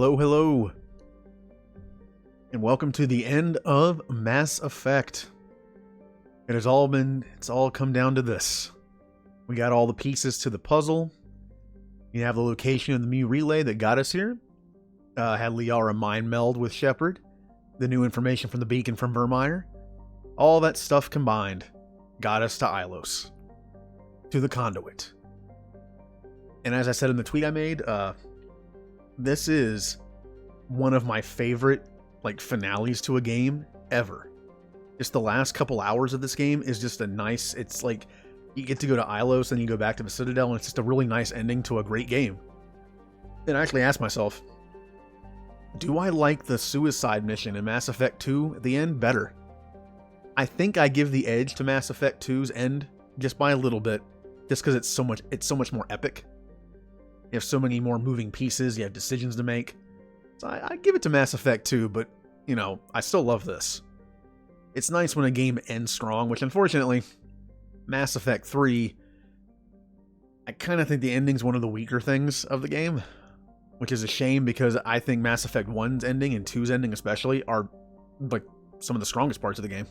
Hello, hello, and welcome to the end of Mass Effect. It's all come down to this. We got all the pieces to the puzzle. You have the location of the ME relay that got us here. Had Liara mind meld with Shepard. The new information from the beacon from Vermeer. All that stuff combined got us to Ilos. To the conduit. And as I said in the tweet I made, this is one of my favorite finales to a game ever. Just the last couple hours of this game is just a nice, it's like you get to go to Ilos and you go back to the Citadel, and it's just a really nice ending to a great game. And I actually asked myself, do I like the suicide mission in Mass Effect 2 at the end better? I think I give the edge to Mass Effect 2's end just by a little bit, just because it's so much more epic. You have so many more moving pieces, you have decisions to make. So I give it to Mass Effect 2, but, you know, I still love this. It's nice when a game ends strong, which unfortunately, Mass Effect 3, I kind of think the ending's one of the weaker things of the game, which is a shame because I think Mass Effect 1's ending and 2's ending especially are some of the strongest parts of the game.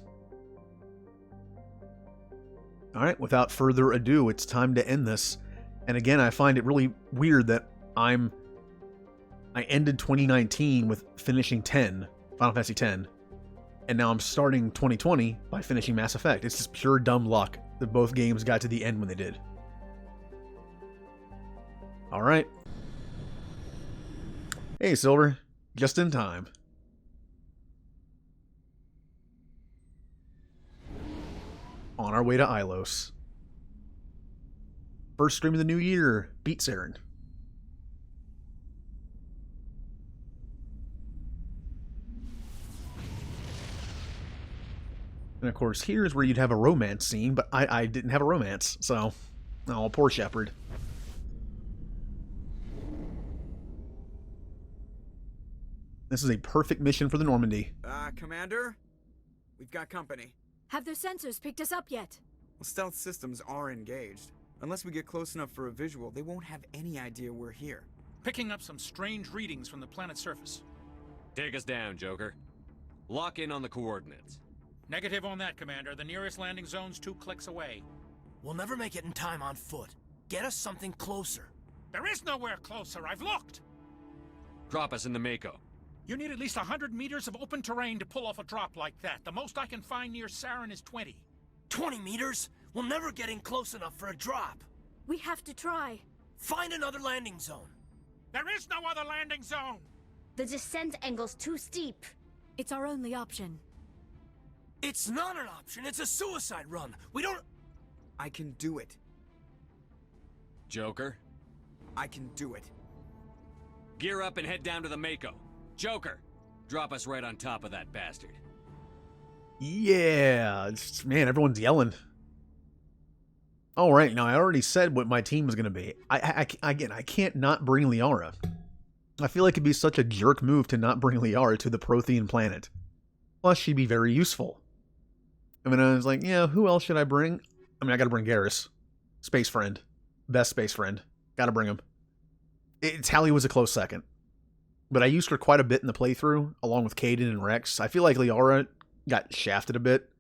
Alright, without further ado, it's time to end this. And again, I find it really weird that I ended 2019 with finishing Final Fantasy X, and now I'm starting 2020 by finishing Mass Effect. It's just pure dumb luck that both games got to the end when they did. Alright. Hey, Silver. Just in time. On our way to Ilos. First stream of the new year. Beat Saren. And of course, here's where you'd have a romance scene, but I didn't have a romance, so... Oh, poor Shepard. This is a perfect mission for the Normandy. Commander? We've got company. Have their sensors picked us up yet? Well, stealth systems are engaged. Unless we get close enough for a visual, they won't have any idea we're here. Picking up some strange readings from the planet's surface. Take us down, Joker. Lock in on the coordinates. Negative on that, Commander. The nearest landing zone's 2 clicks away. We'll never make it in time on foot. Get us something closer. There is nowhere closer. I've looked. Drop us in the Mako. You need at least 100 meters of open terrain to pull off a drop like that. The most I can find near Saren is 20. 20 meters? We'll never get in close enough for a drop. We have to try. Find another landing zone. There is no other landing zone! The descent angle's too steep. It's our only option. It's not an option. It's a suicide run. We don't... I can do it. Joker, I can do it. gear up and head down to the Mako. Joker, drop us right on top of that bastard. Yeah, man, everyone's yelling. All right, now I already said what my team was going to be. Again, I can't not bring Liara. I feel like it'd be such a jerk move to not bring Liara to the Prothean planet. Plus, she'd be very useful. I mean, I was like, yeah, who else should I bring? I mean, I gotta bring Garrus. Space friend. Best space friend. Gotta bring him. Tali was a close second. But I used her quite a bit in the playthrough, along with Kaidan and Rex. I feel like Liara got shafted a bit.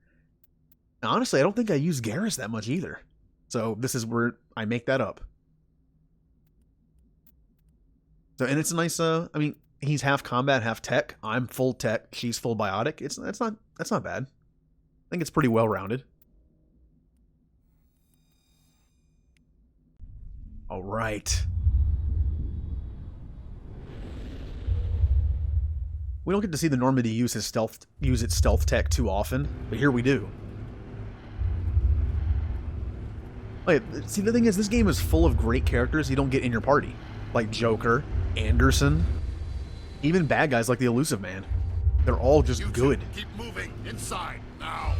Now, honestly, I don't think I used Garrus that much either. So this is where I make that up. So, and it's a nice, I mean, he's half combat, half tech. I'm full tech. She's full biotic. That's not bad. I think it's pretty well rounded. All right. We don't get to see the Normandy use its stealth tech too often, but here we do. Wait, see, the thing is, this game is full of great characters you don't get in your party, like Joker, Anderson, even bad guys like the Elusive Man. They're all just good. Keep moving inside now.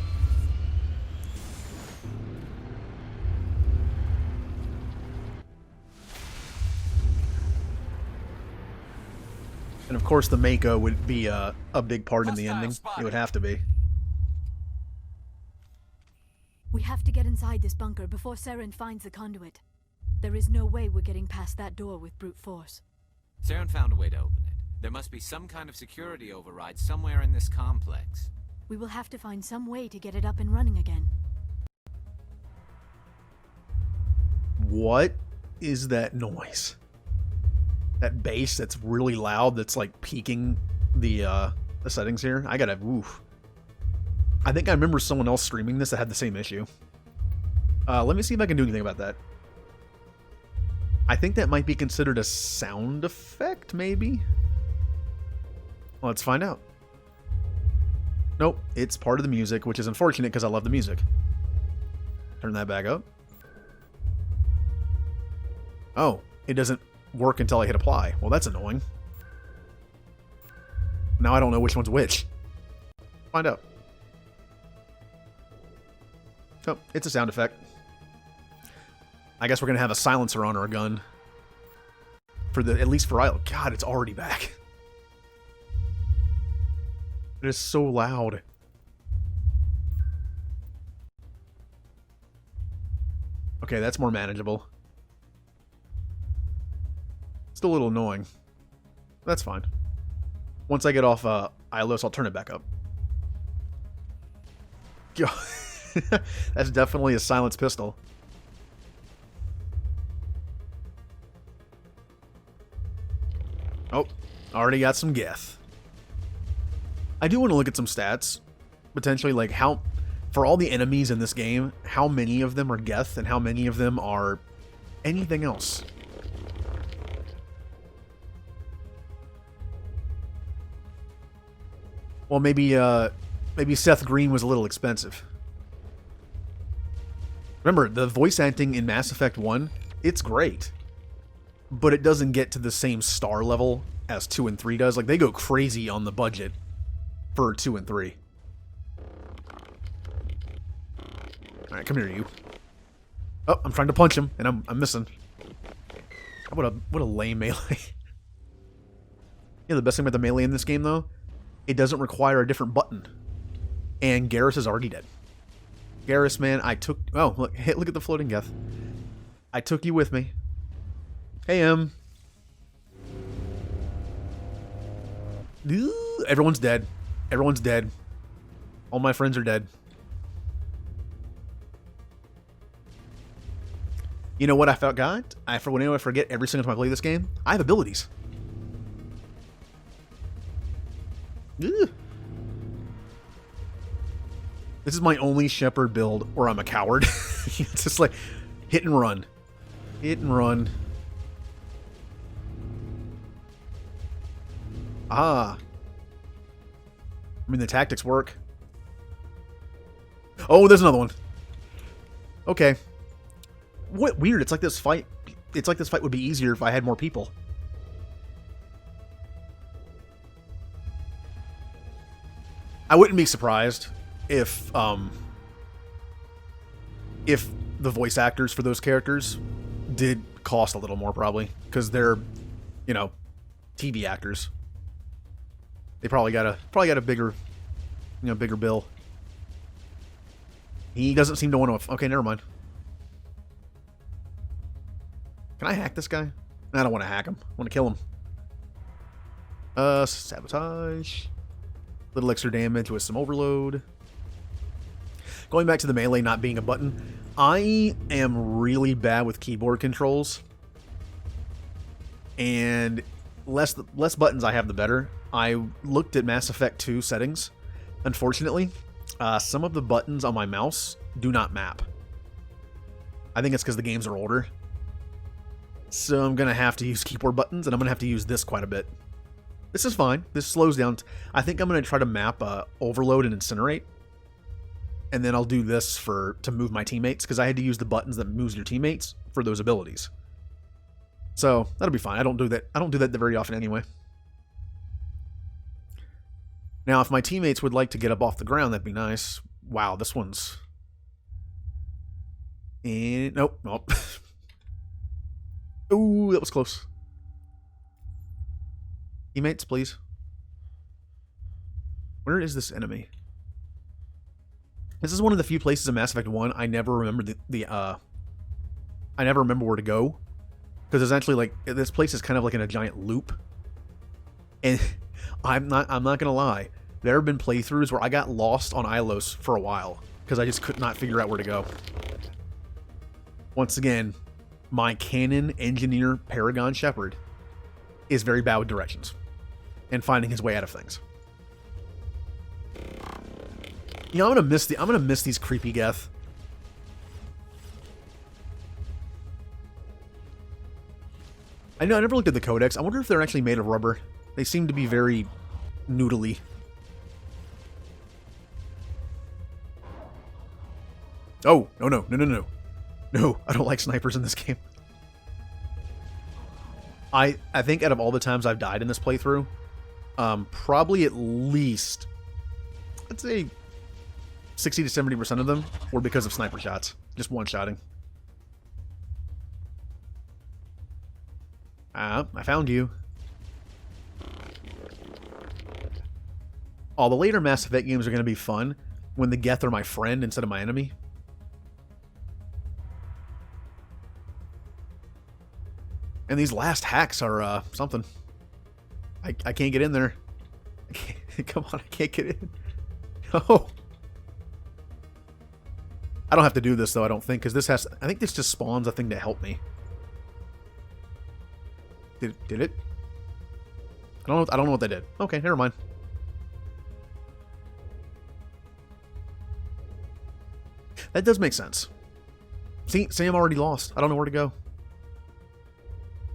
And of course, the Mako would be a big part in the ending. It would have to be. We have to get inside this bunker before Saren finds the conduit. There is no way we're getting past that door with brute force. Saren found a way to open it. There must be some kind of security override somewhere in this complex. We will have to find some way to get it up and running again. What is that noise? That bass that's really loud, that's like peaking the settings here. I gotta, oof. I think I remember someone else streaming this that had the same issue. Let me see if I can do anything about that. I think that might be considered a sound effect, maybe? Let's find out. Nope, it's part of the music, which is unfortunate because I love the music. Turn that back up. Oh, it doesn't work until I hit apply. Well, that's annoying. Now I don't know which one's which. Find out. Oh, it's a sound effect. I guess we're gonna have a silencer on our gun. For the, at least for Ilos. God, it's already back. It is so loud. Okay, that's more manageable. Still a little annoying. That's fine. Once I get off Ilos, I'll turn it back up. That's definitely a silenced pistol. Oh, already got some geth. I do want to look at some stats. Potentially, like, how... For all the enemies in this game, how many of them are geth and how many of them are anything else? Well, maybe Seth Green was a little expensive. Remember, the voice acting in Mass Effect 1, it's great. But it doesn't get to the same star level as 2 and 3 does. Like, they go crazy on the budget for 2 and 3. Alright, come here, you. Oh, I'm trying to punch him, and I'm missing. What a lame melee. Yeah, the best thing about the melee in this game, though, it doesn't require a different button. And Garrus is already dead. Garrus, man, I took... Oh, look at the floating geth. I took you with me. Hey, everyone's dead. Everyone's dead. All my friends are dead. You know what I forgot? I forget every single time I play this game. I have abilities. Ugh. This is my only Shepherd build where I'm a coward. It's just like hit and run. Hit and run. Ah. I mean, the tactics work. Oh, there's another one. Okay. What weird. It's like this fight would be easier if I had more people. I wouldn't be surprised if the voice actors for those characters did cost a little more, probably, because they're, you know, TV actors. They probably got a bigger, bigger bill. He doesn't seem to want to. Okay, never mind. Can I hack this guy? I don't want to hack him. I want to kill him. Sabotage. Little extra damage with some overload. Going back to the melee not being a button, I am really bad with keyboard controls. And less buttons I have, the better. I looked at Mass Effect 2 settings. Unfortunately, some of the buttons on my mouse do not map. I think it's because the games are older. So I'm going to have to use keyboard buttons, and I'm going to have to use this quite a bit. This is fine. This slows down. I think I'm going to try to map Overload and Incinerate. And then I'll do this to move my teammates, because I had to use the buttons that moves your teammates for those abilities. So that'll be fine. I don't do that very often anyway. Now, if my teammates would like to get up off the ground, that'd be nice. Wow, this one's... And... Nope. Nope. Ooh, that was close. Teammates, please. Where is this enemy? This is one of the few places in Mass Effect 1 I never remember I never remember where to go. Because there's actually, like, this place is kind of like in a giant loop. And I'm not gonna lie. There have been playthroughs where I got lost on Ilos for a while because I just could not figure out where to go. Once again, my canon engineer Paragon Shepherd is very bad with directions and finding his way out of things. You know, I'm gonna miss these creepy Geth. I know I never looked at the codex. I wonder if they're actually made of rubber. They seem to be very noodly. Oh, no. No, I don't like snipers in this game. I think out of all the times I've died in this playthrough, probably at least, I'd say 60 to 70% of them were because of sniper shots. Just one-shotting. Ah, I found you. All the later Mass Effect games are going to be fun when the Geth are my friend instead of my enemy. And these last hacks are something. I can't get in there. Come on, I can't get in. No. I don't have to do this though, I don't think, because this has. I think this just spawns a thing to help me. Did it? I don't know what they did. Okay, never mind. That does make sense. See, I'm already lost. I don't know where to go.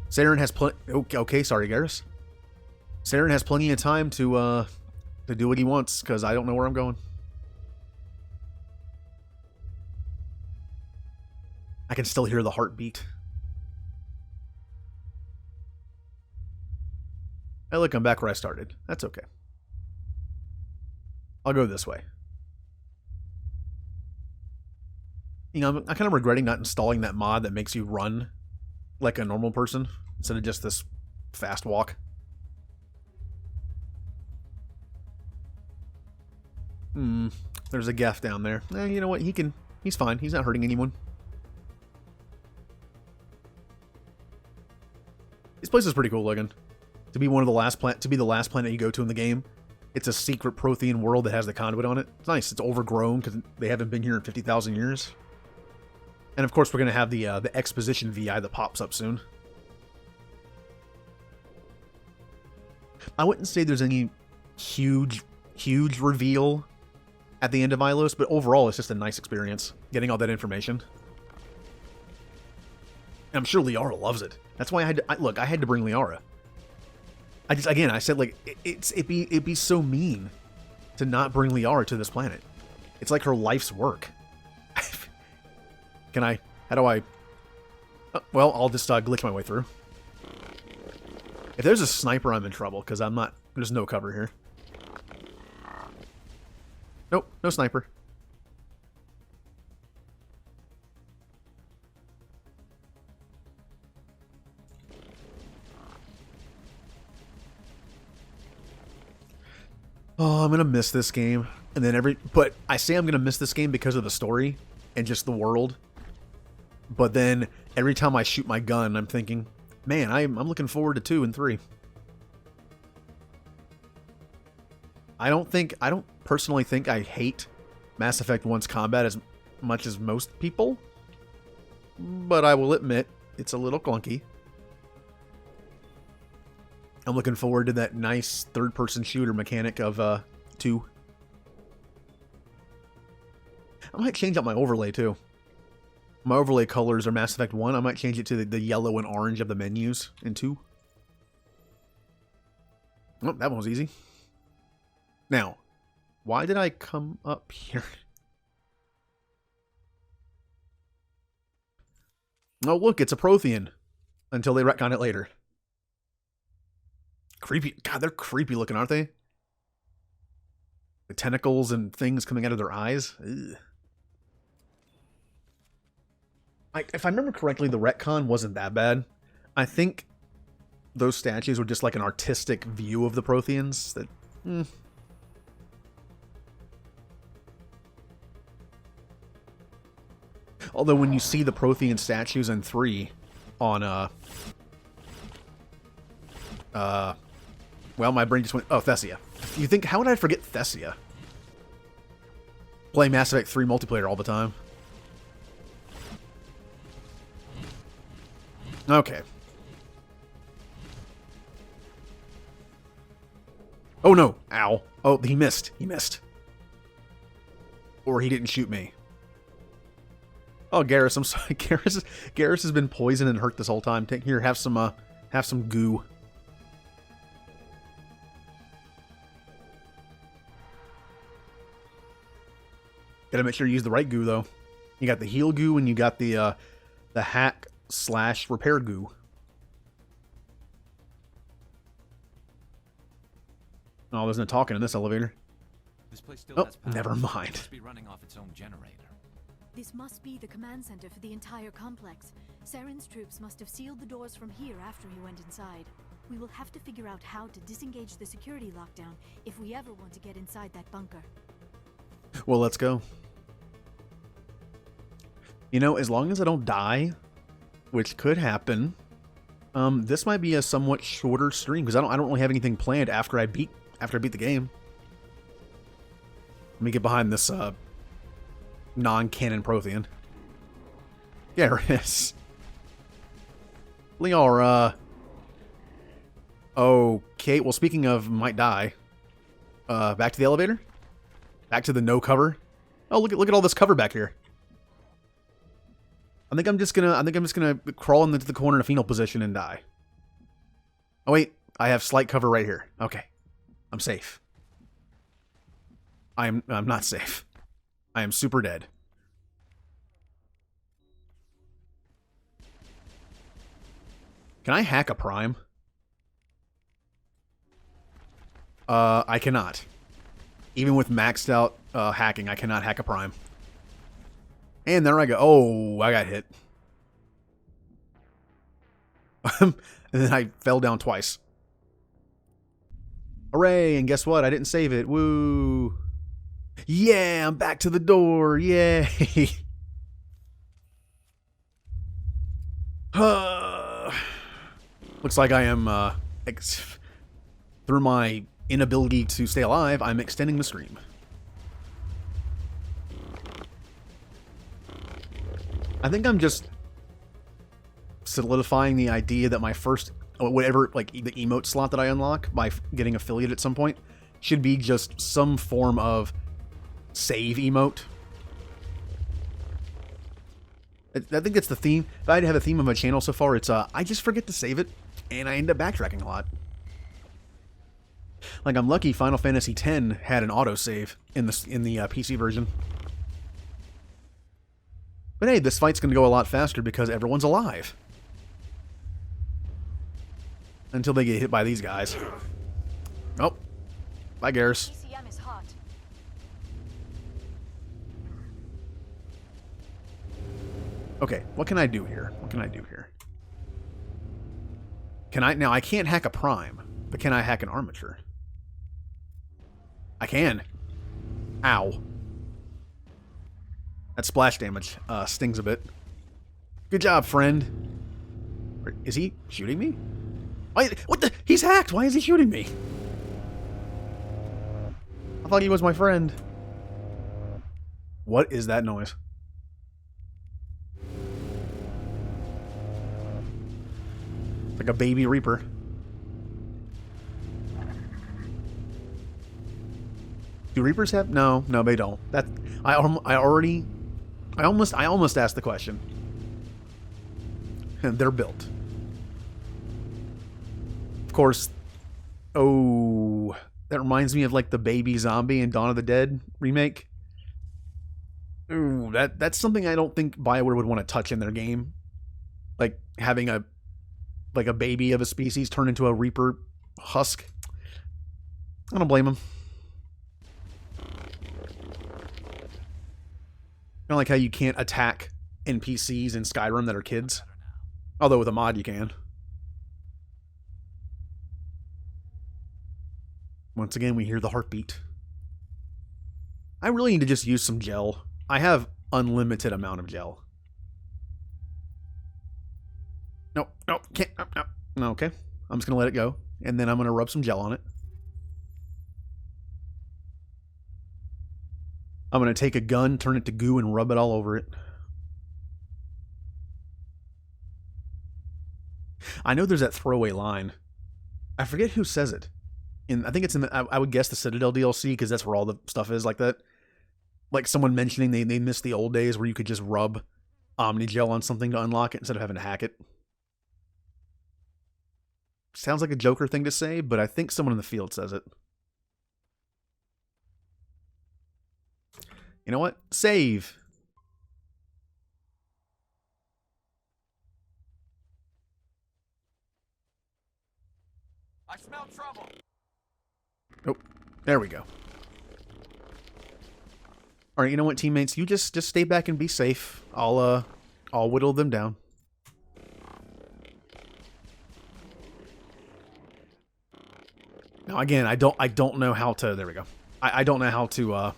Saren has plenty. Okay, sorry, Garrus. Saren has plenty of time to do what he wants because I don't know where I'm going. I can still hear the heartbeat. Hey, look, I'm back where I started. That's okay. I'll go this way. You know, I'm kind of regretting not installing that mod that makes you run like a normal person instead of just this fast walk. There's a Geth down there. You know what? He's fine. He's not hurting anyone. This place is pretty cool looking. To be the last planet you go to in the game. It's a secret Prothean world that has the conduit on it. It's nice. It's overgrown because they haven't been here in 50,000 years. And of course, we're going to have the exposition VI that pops up soon. I wouldn't say there's any huge reveal at the end of Ilos, but overall, it's just a nice experience getting all that information. And I'm sure Liara loves it. That's why I had to bring Liara. I said like it'd be so mean to not bring Liara to this planet. It's like her life's work. How do I? Well, I'll just glitch my way through. If there's a sniper, I'm in trouble because there's no cover here. Nope, no sniper. Oh, I'm gonna miss this game. And then but I say I'm gonna miss this game because of the story and just the world. But then every time I shoot my gun, I'm thinking, man, I'm looking forward to 2 and 3. I don't personally think I hate Mass Effect 1's combat as much as most people. But I will admit, it's a little clunky. I'm looking forward to that nice third-person shooter mechanic of 2. I might change out my overlay, too. My overlay colors are Mass Effect 1. I might change it to the yellow and orange of the menus in 2. Oh, that one was easy. Now, why did I come up here? Oh, look, it's a Prothean. Until they retcon it later. Creepy. God, they're creepy looking, aren't they? The tentacles and things coming out of their eyes. Ugh. If I remember correctly, the retcon wasn't that bad. I think those statues were just like an artistic view of the Protheans. That, Although when you see the Prothean statues in 3 on Well, my brain just went, oh, Thessia. You think, how would I forget Thessia? Play Mass Effect 3 multiplayer all the time. Okay. Oh no! Ow. Oh, he missed. He missed. Or he didn't shoot me. Oh, Garrus, I'm sorry. Garrus has been poisoned and hurt this whole time. Take here, have some goo. Gotta make sure you use the right goo though. You got the heal goo and you got the hack / repair goo. Oh, there's no talking in this elevator. This place still Oh, has power. never mind. It must be running off its own generator. This must be the command center for the entire complex. Saren's troops must have sealed the doors from here after he went inside. We will have to figure out how to disengage the security lockdown if we ever want to get inside that bunker. Well, let's go. You know, as long as I don't die, which could happen, this might be a somewhat shorter stream because I don't really have anything planned after I beat the game. Let me get behind this non-canon Prothean. Yeah, there is. Liara. Okay, well, speaking of might die, back to the elevator. Back to the no cover. Oh, look at all this cover back here. I think I'm just gonna crawl into the corner in a fetal position and die. Oh wait, I have slight cover right here. Okay, I'm safe. I'm not safe. I am super dead. Can I hack a prime? I cannot. Even with maxed out hacking, I cannot hack a prime. And there I go. Oh, I got hit. And then I fell down twice. Hooray, and guess what? I didn't save it. Woo. Yeah, I'm back to the door. Yay. Looks like I am, through my inability to stay alive, I'm extending the stream. I think I'm just solidifying the idea that my first, whatever, like the emote slot that I unlock by getting affiliate at some point should be just some form of save emote. I think that's the theme. If I had to have a theme of my channel so far, it's I just forget to save it, and I end up backtracking a lot. Like, I'm lucky Final Fantasy X had an autosave in the PC version. But hey, this fight's going to go a lot faster because everyone's alive. Until they get hit by these guys. Oh. Bye, Garrus. ECM is hot. Okay, what can I do here? What can I do here? Now, I can't hack a prime, but can I hack an armature? I can. Ow. That splash damage stings a bit. Good job, friend. Is he shooting me? Why, what the? He's hacked. Why is he shooting me? I thought he was my friend. What is that noise? It's like a baby reaper. Do reapers have? No, they don't. That I almost asked the question. And they're built. Of course. Oh, that reminds me of like the baby zombie in Dawn of the Dead remake. Ooh, that's something I don't think BioWare would want to touch in their game. Like having a baby of a species turn into a reaper husk. I don't blame them. Kind of like how you can't attack NPCs in Skyrim that are kids. Although with a mod you can. Once again, we hear the heartbeat. I really need to just use some gel. I have unlimited amount of gel. No, can't. No, okay. I'm just going to let it go. And then I'm going to rub some gel on it. I'm going to take a gun, turn it to goo, and rub it all over it. I know there's that throwaway line. I forget who says it. I think it's in the, I would guess the Citadel DLC, because that's where all the stuff is like that. Like someone mentioning they miss the old days where you could just rub Omnigel on something to unlock it instead of having to hack it. Sounds like a Joker thing to say, but I think someone in the field says it. You know what? Save. I smell trouble. Oh, there we go. All right, you know what, teammates? You just stay back and be safe. I'll whittle them down. Now again, I don't know how to. There we go. I don't know how to.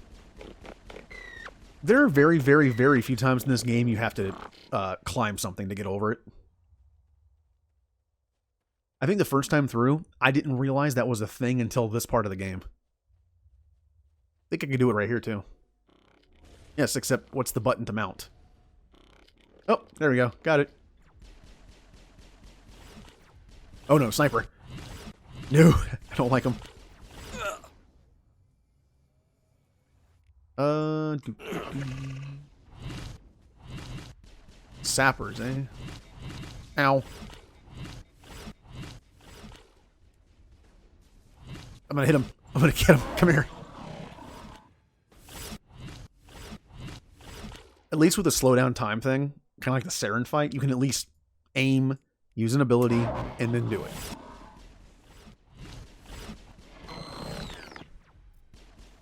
There are very, very, very few times in this game you have to climb something to get over it. I think the first time through, I didn't realize that was a thing until this part of the game. I think I could do it right here too. Yes, except what's the button to mount? Oh, there we go. Got it. Oh no, sniper. No, I don't like him. Sappers, eh? Ow. I'm gonna hit him. I'm gonna get him. Come here. At least with the slowdown time thing, kind of like the Saren fight, you can at least aim, use an ability, and then do it.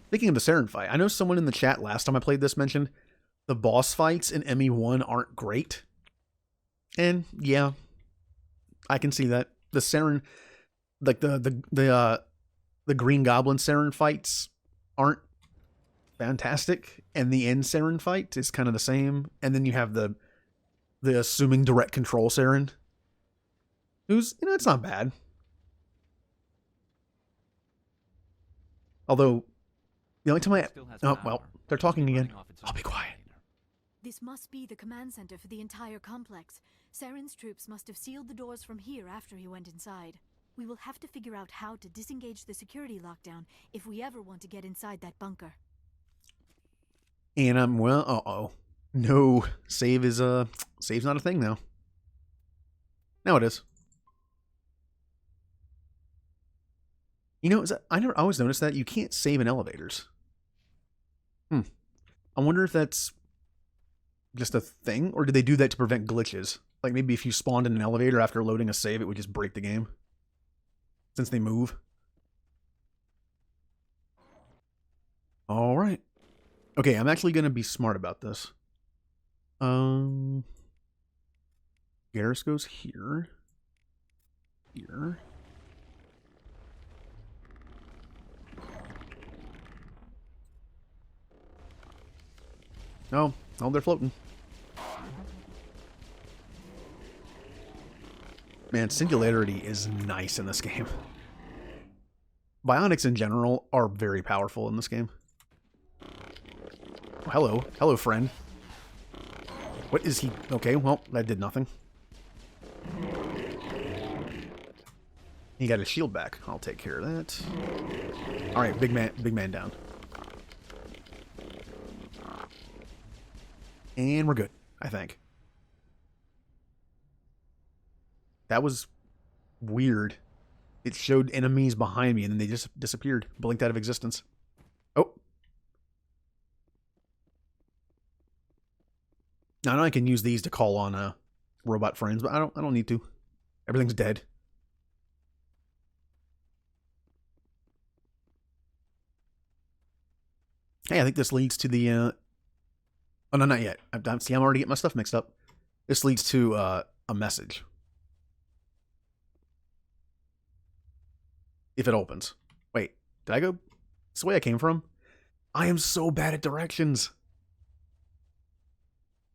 Speaking of the Saren fight, I know someone in the chat last time I played this mentioned the boss fights in ME1 aren't great. And yeah, I can see that. The Saren, like the Green Goblin Saren fights aren't fantastic, and the end Saren fight is kind of the same. And then you have the assuming direct control Saren, who's, you know, it's not bad. Although the only time oh well, they're talking again. I'll be quiet. This must be the command center for the entire complex. Saren's troops must have sealed the doors from here after he went inside. We will have to figure out how to disengage the security lockdown if we ever want to get inside that bunker. And well, no, save's not a thing now. Now it is. You know, I always noticed that you can't save in elevators. I wonder if that's just a thing, or did they do that to prevent glitches? Like maybe if you spawned in an elevator after loading a save, it would just break the game. Since they move. All right. Okay, I'm actually going to be smart about this. Garrus goes here. Here. Oh, they're floating. Man, singularity is nice in this game. Bionics in general are very powerful in this game. Oh, hello. Hello, friend. What is he? Okay, well, that did nothing. He got his shield back. I'll take care of that. Alright, big man down. And we're good, I think. That was weird. It showed enemies behind me and then they just disappeared, blinked out of existence. Oh. Now I know I can use these to call on robot friends, but I don't need to. Everything's dead. Hey, I think this leads to the oh no, not yet. See, I'm already getting my stuff mixed up. This leads to a message. If it opens. Wait, did I go? It's the way I came from? I am so bad at directions.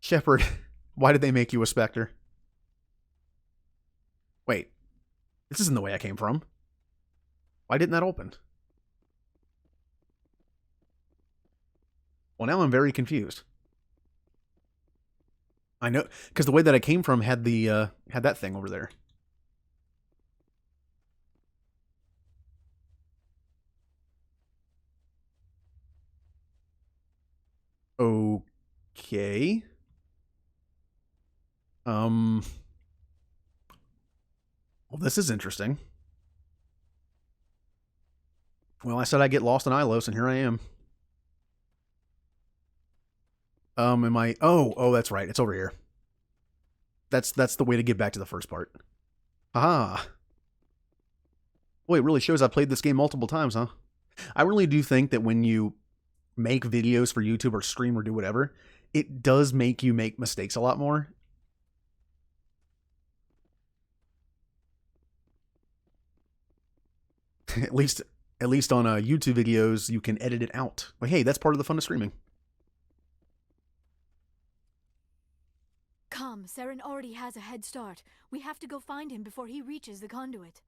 Shepard, why did they make you a Spectre? Wait, this isn't the way I came from. Why didn't that open? Well, now I'm very confused. I know, because the way that I came from had the had that thing over there. Okay. Well, this is interesting. Well, I said I'd get lost in Ilos, and here I am. Am I... Oh, that's right. It's over here. That's the way to get back to the first part. Aha. Boy, it really shows I've played this game multiple times, huh? I really do think that when you make videos for YouTube or stream or do whatever, it does make you make mistakes a lot more. At least on YouTube videos, you can edit it out. Like, hey, that's part of the fun of streaming. Come, Saren already has a head start. We have to go find him before he reaches the conduit.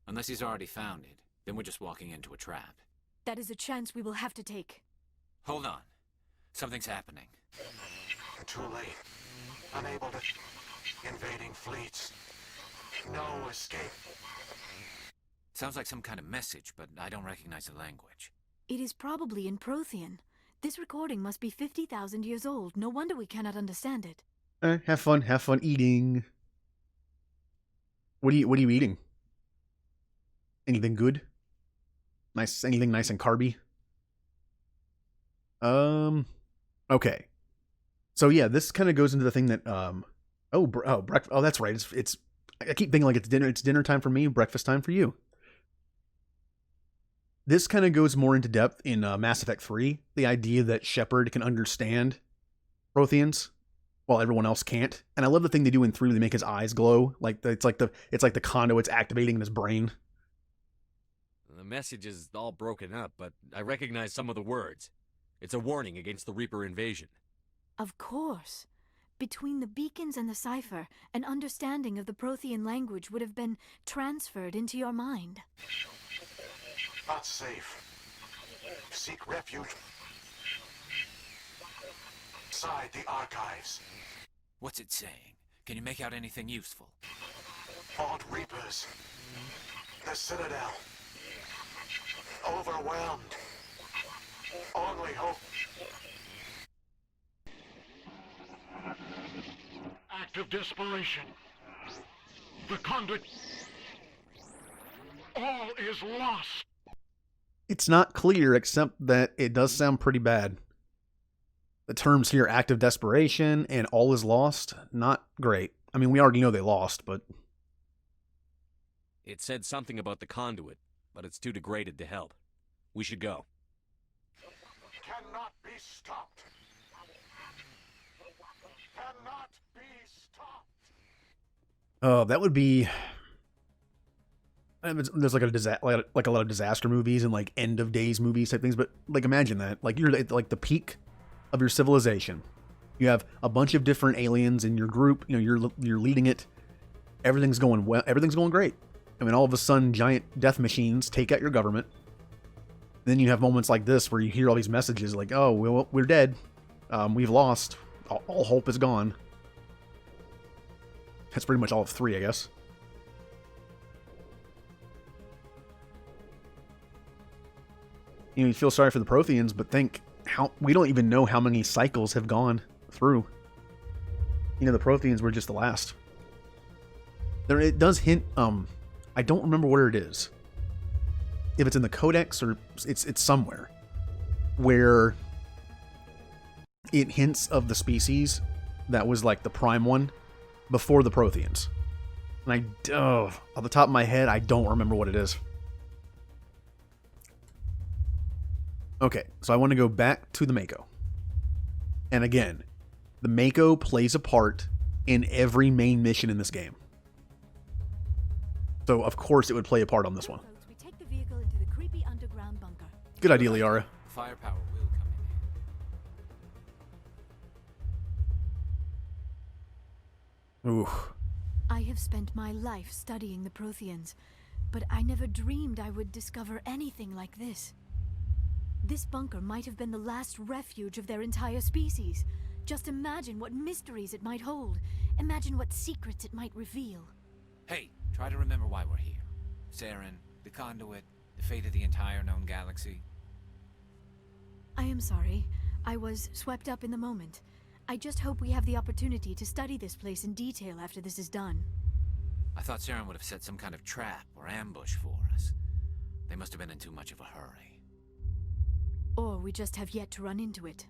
Unless he's already found it, then we're just walking into a trap. That is a chance we will have to take. Hold on. Something's happening. Too late. Unable to... Invading fleets. No escape. Sounds like some kind of message, but I don't recognize the language. It is probably in Prothean. This recording must be 50,000 years old. No wonder we cannot understand it. Have fun eating. What are you eating? Anything good? Nice, anything nice and carby? Okay. So yeah, this kind of goes into the thing that breakfast. Oh, that's right. It's I keep thinking like it's dinner time for me, breakfast time for you. This kind of goes more into depth in Mass Effect 3. The idea that Shepard can understand Protheans while everyone else can't. And I love the thing they do in 3 where they make his eyes glow. It's like the conduit's activating in his brain. The message is all broken up, but I recognize some of the words. It's a warning against the Reaper invasion. Of course. Between the beacons and the cipher, an understanding of the Prothean language would have been transferred into your mind. Not safe. Seek refuge. Inside the archives. What's it saying? Can you make out anything useful? Fought Reapers. The Citadel. Overwhelmed. Only hope. Act of desperation. The conduit. All is lost. It's not clear, except that it does sound pretty bad. The terms here, act of desperation and all is lost, not great. I mean, we already know they lost, but... It said something about the conduit, but it's too degraded to help. We should go. Cannot be stopped. Cannot be stopped. Oh, that would be... There's like a lot of disaster movies and like end of days movies type things, but like imagine that. Like you're at like the peak of your civilization. You have a bunch of different aliens in your group, you know, you're leading it. Everything's going well, everything's going great. I mean, all of a sudden giant death machines take out your government. Then you have moments like this where you hear all these messages like, oh, we're dead. We've lost. All hope is gone. That's pretty much all of 3, I guess. You know, you feel sorry for the Protheans, but think how we don't even know how many cycles have gone through. You know, the Protheans were just the last. There, it does hint. I don't remember where it is. If it's in the Codex or it's somewhere where it hints of the species that was like the prime one before the Protheans. And off the top of my head, I don't remember what it is. Okay, so I want to go back to the Mako. And again, the Mako plays a part in every main mission in this game. So, of course, it would play a part on this one. We take the vehicle into the creepy underground bunker. Good idea, Liara. Firepower will come in handy. Ooh. I have spent my life studying the Protheans, but I never dreamed I would discover anything like this. This bunker might have been the last refuge of their entire species. Just imagine what mysteries it might hold. Imagine what secrets it might reveal. Hey, try to remember why we're here. Saren, the conduit, the fate of the entire known galaxy. I am sorry. I was swept up in the moment. I just hope we have the opportunity to study this place in detail after this is done. I thought Saren would have set some kind of trap or ambush for us. They must have been in too much of a hurry. Or we just have yet to run into it.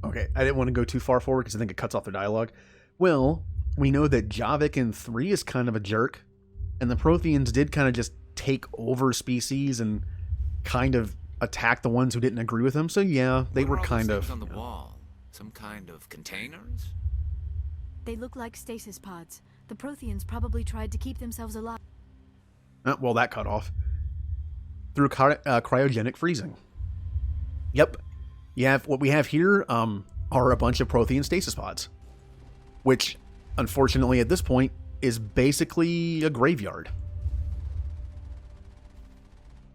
Okay, I didn't want to go too far forward because I think it cuts off their dialogue. Well, we know that Javik in 3 is kind of a jerk, and the Protheans did kind of just take over species and kind of attack the ones who didn't agree with him. So yeah, they were What are all kind those of... things on the wall? Some kind of containers? They look like stasis pods. The Protheans probably tried to keep themselves alive. Well, that cut off. Through cryogenic freezing. Yep. What we have here are a bunch of Prothean stasis pods. Which, unfortunately at this point, is basically a graveyard.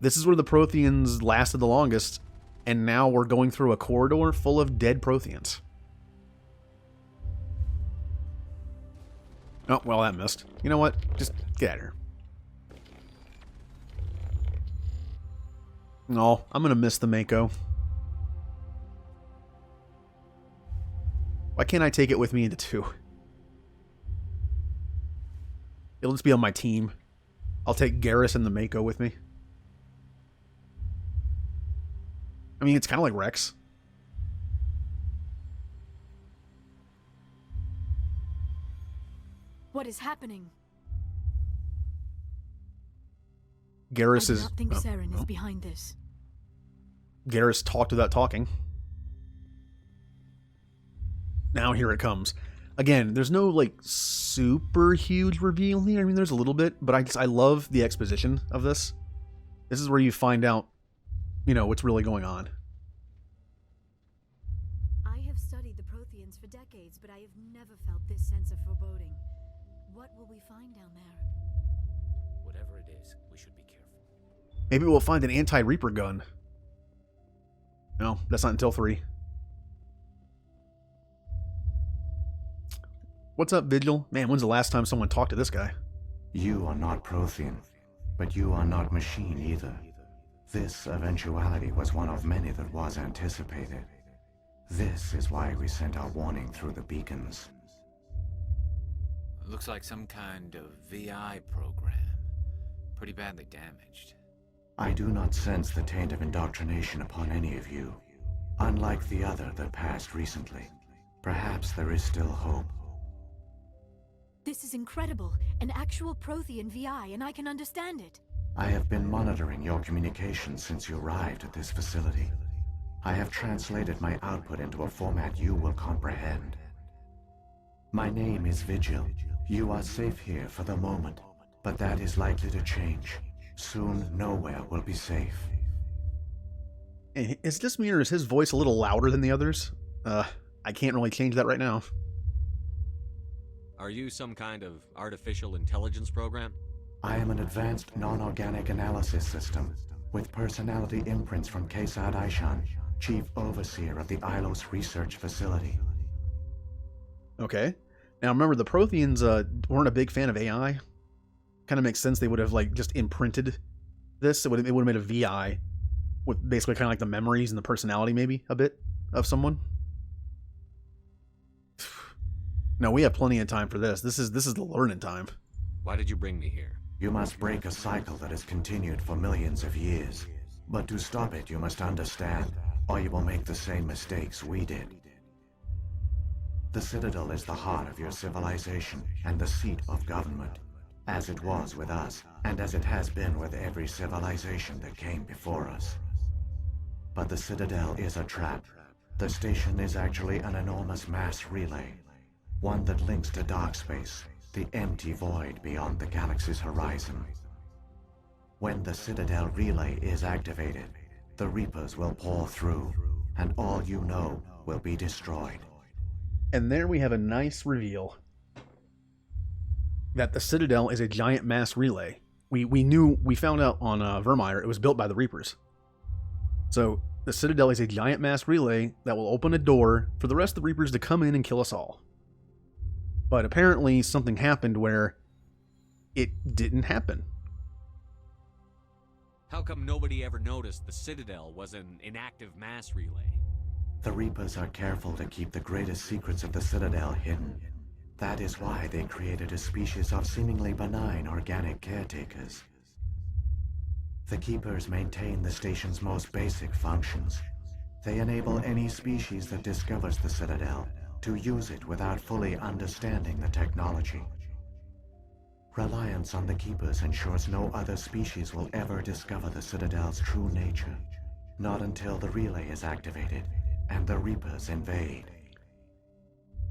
This is where the Protheans lasted the longest, and now we're going through a corridor full of dead Protheans. Oh, well, that missed. You know what? Just get out of here. No, I'm going to miss the Mako. Why can't I take it with me into 2? It'll just be on my team. I'll take Garrus and the Mako with me. I mean, it's kind of like Rex. What is happening? Garrus I do is... not think Saren is behind this. Garrus talked without talking. Now here it comes. Again, there's no like super huge reveal here. I mean, there's a little bit, but I love the exposition of this. This is where you find out, what's really going on. I have studied the Protheans for decades, but I have never felt this sense of foreboding. What will we find down there? Whatever it is, we should be careful. Maybe we'll find an anti-Reaper gun. No, that's not until 3. What's up, Vigil? Man, when's the last time someone talked to this guy? You are not Prothean, but you are not machine either. This eventuality was one of many that was anticipated. This is why we sent our warning through the beacons. It looks like some kind of VI program. Pretty badly damaged. I do not sense the taint of indoctrination upon any of you. Unlike the other that passed recently, perhaps there is still hope. This is incredible. An actual Prothean VI, and I can understand it. I have been monitoring your communications since you arrived at this facility. I have translated my output into a format you will comprehend. My name is Vigil. You are safe here for the moment, but that is likely to change. Soon, nowhere will be safe. Is this me or is his voice a little louder than the others? I can't really change that right now. Are you some kind of artificial intelligence program? I am an advanced non-organic analysis system with personality imprints from Kesad Aishan, Chief Overseer of the Ilos Research Facility. Okay. Now remember, the Protheans weren't a big fan of AI. Kind of makes sense they would have just imprinted this. It would have made a VI with basically kind of like the memories and the personality maybe a bit of someone. No, we have plenty of time for this. This is the learning time. Why did you bring me here? You must break a cycle that has continued for millions of years. But to stop it, you must understand, or you will make the same mistakes we did. The Citadel is the heart of your civilization and the seat of government, as it was with us, and as it has been with every civilization that came before us. But the Citadel is a trap. The station is actually an enormous mass relay, one that links to dark space, the empty void beyond the galaxy's horizon. When the Citadel relay is activated, the Reapers will pour through, and all you know will be destroyed. And there we have a nice reveal that the Citadel is a giant mass relay. We found out on Vermeer it was built by the Reapers. So the Citadel is a giant mass relay that will open a door for the rest of the Reapers to come in and kill us all. But apparently something happened where it didn't happen. How come nobody ever noticed the Citadel was an inactive mass relay? The Reapers are careful to keep the greatest secrets of the Citadel hidden. That is why they created a species of seemingly benign organic caretakers. The Keepers maintain the station's most basic functions. They enable any species that discovers the Citadel to use it without fully understanding the technology. Reliance on the Keepers ensures no other species will ever discover the Citadel's true nature. Not until the relay is activated and the Reapers invade.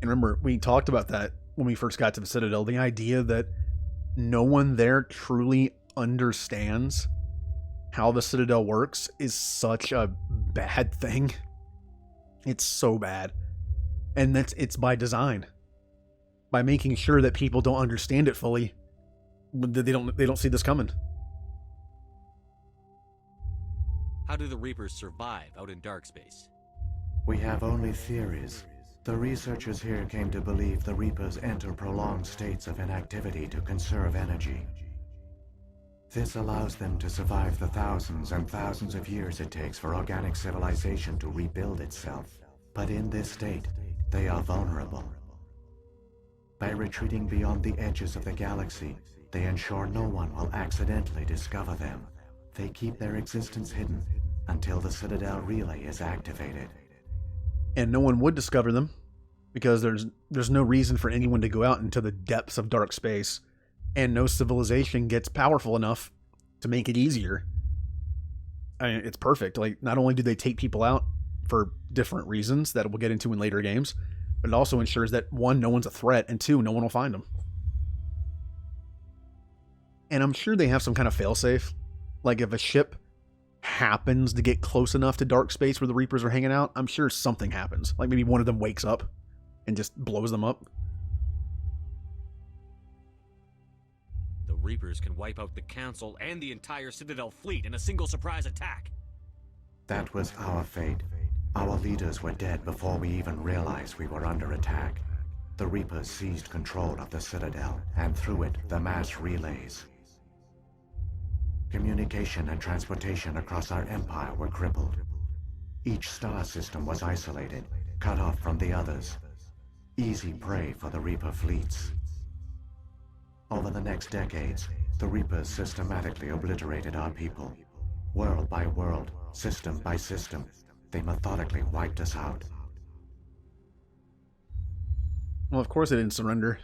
And remember, we talked about that when we first got to the Citadel, the idea that no one there truly understands how the Citadel works is such a bad thing. It's so bad. And it's by design. By making sure that people don't understand it fully, they don't see this coming. How do the Reapers survive out in dark space? We have only theories. The researchers here came to believe the Reapers enter prolonged states of inactivity to conserve energy. This allows them to survive the thousands and thousands of years it takes for organic civilization to rebuild itself. But in this state, they are vulnerable. By retreating beyond the edges of the galaxy, they ensure no one will accidentally discover them. They keep their existence hidden until the Citadel relay is activated. And no one would discover them because there's no reason for anyone to go out into the depths of dark space, and no civilization gets powerful enough to make it easier. I mean, it's perfect. Like, not only do they take people out for different reasons that we'll get into in later games, but it also ensures that, one, no one's a threat, and two, no one will find them. And I'm sure they have some kind of failsafe. Like, if a ship happens to get close enough to dark space where the Reapers are hanging out, I'm sure something happens. Like, maybe one of them wakes up and just blows them up. The Reapers can wipe out the Council and the entire Citadel fleet in a single surprise attack. That was our fate. Our leaders were dead before we even realized we were under attack. The Reapers seized control of the Citadel, and through it, the mass relays. Communication and transportation across our empire were crippled. Each star system was isolated, cut off from the others. Easy prey for the Reaper fleets. Over the next decades, the Reapers systematically obliterated our people. World by world, system by system, they methodically wiped us out. Well, of course they didn't surrender.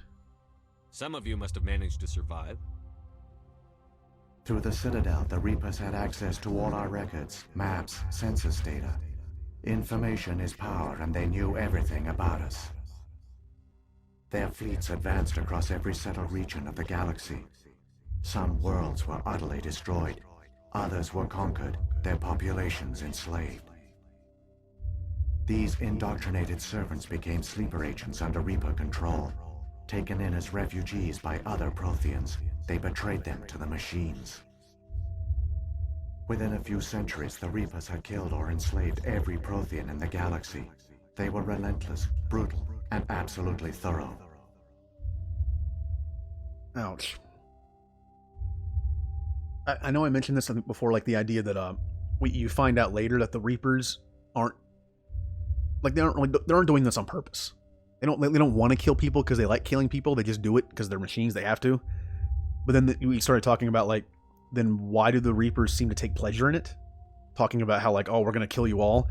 Some of you must have managed to survive. Through the Citadel, the Reapers had access to all our records, maps, census data. Information is power, and they knew everything about us. Their fleets advanced across every settled region of the galaxy. Some worlds were utterly destroyed. Others were conquered, their populations enslaved. These indoctrinated servants became sleeper agents under Reaper control. Taken in as refugees by other Protheans, they betrayed them to the machines. Within a few centuries, the Reapers had killed or enslaved every Prothean in the galaxy. They were relentless, brutal, and absolutely thorough. Ouch. I know I mentioned this before, like the idea that you find out later that the Reapers aren't doing this on purpose. They don't want to kill people because they like killing people. They just do it because they're machines. They have to. But then we started talking about, like, then why do the Reapers seem to take pleasure in it? Talking about how, like, oh, we're going to kill you all.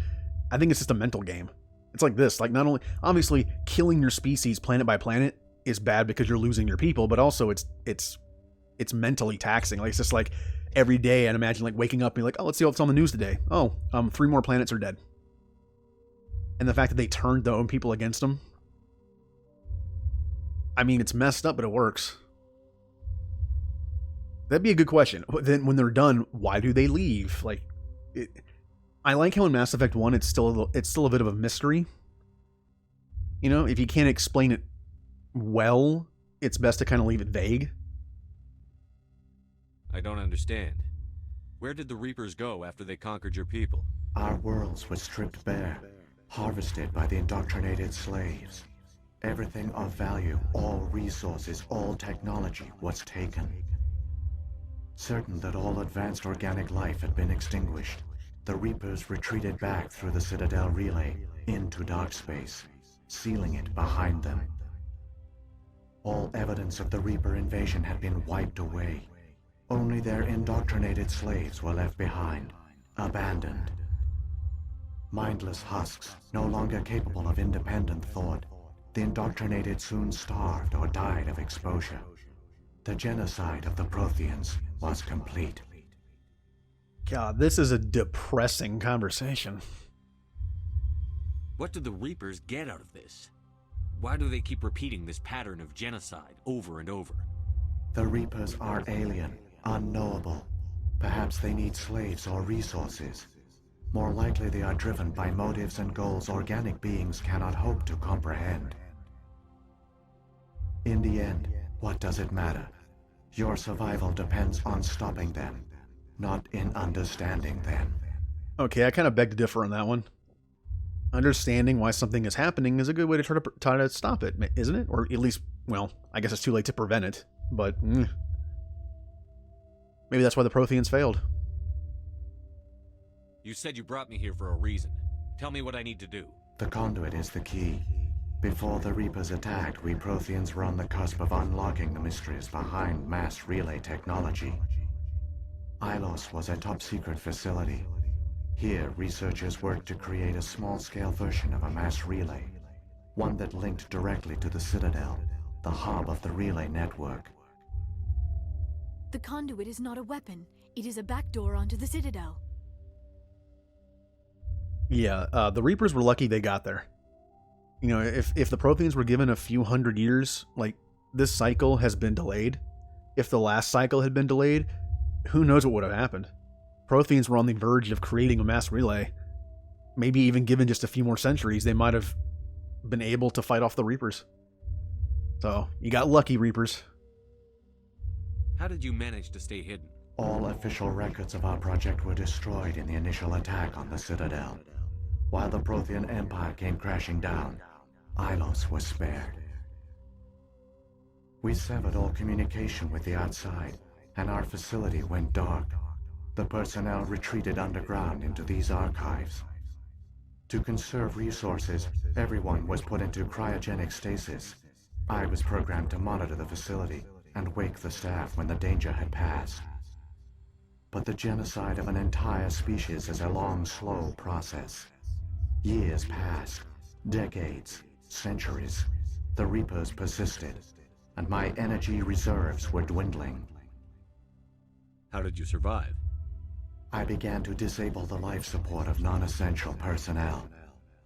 I think it's just a mental game. It's like this. Like, not only, obviously, killing your species planet by planet is bad because you're losing your people, but also it's mentally taxing. Like, it's just like every day, and imagine, like, waking up and being like, oh, let's see what's on the news today. Oh, 3 more planets are dead. And the fact that they turned their own people against them. I mean, it's messed up, but it works. That'd be a good question. Then when they're done, why do they leave? Like, I like how in Mass Effect 1 it's still a bit of a mystery. You know, if you can't explain it well, it's best to kind of leave it vague. I don't understand. Where did the Reapers go after they conquered your people? Our worlds were stripped bare, harvested by the indoctrinated slaves. Everything of value, all resources, all technology was taken. Certain that all advanced organic life had been extinguished, the Reapers retreated back through the Citadel relay into dark space, sealing it behind them. All evidence of the Reaper invasion had been wiped away. Only their indoctrinated slaves were left behind, abandoned. Mindless husks, no longer capable of independent thought, the indoctrinated soon starved or died of exposure. The genocide of the Protheans was complete. God, this is a depressing conversation. What do the Reapers get out of this? Why do they keep repeating this pattern of genocide over and over? The Reapers are alien, unknowable. Perhaps they need slaves or resources. More likely they are driven by motives and goals organic beings cannot hope to comprehend. In the end, what does it matter? Your survival depends on stopping them, not in understanding them. Okay, I kind of beg to differ on that one. Understanding why something is happening is a good way to try to stop it, isn't it? Or at least, well, I guess it's too late to prevent it, but maybe that's why the Protheans failed. You said you brought me here for a reason. Tell me what I need to do. The conduit is the key. Before the Reapers attacked, we Protheans were on the cusp of unlocking the mysteries behind mass relay technology. Ilos was a top-secret facility. Here, researchers worked to create a small-scale version of a mass relay, one that linked directly to the Citadel, the hub of the relay network. The conduit is not a weapon. It is a backdoor onto the Citadel. Yeah, the Reapers were lucky they got there. You know, if the Protheans were given a few hundred years, like, this cycle has been delayed. If the last cycle had been delayed, who knows what would have happened. Protheans were on the verge of creating a mass relay. Maybe even given just a few more centuries, they might have been able to fight off the Reapers. So, you got lucky, Reapers. How did you manage to stay hidden? All official records of our project were destroyed in the initial attack on the Citadel. While the Prothean Empire came crashing down, Ilos was spared. We severed all communication with the outside, and our facility went dark. The personnel retreated underground into these archives. To conserve resources, everyone was put into cryogenic stasis. I was programmed to monitor the facility and wake the staff when the danger had passed. But the genocide of an entire species is a long, slow process. Years passed, decades, centuries. The Reapers persisted, and my energy reserves were dwindling. How did you survive? I began to disable the life support of non-essential personnel.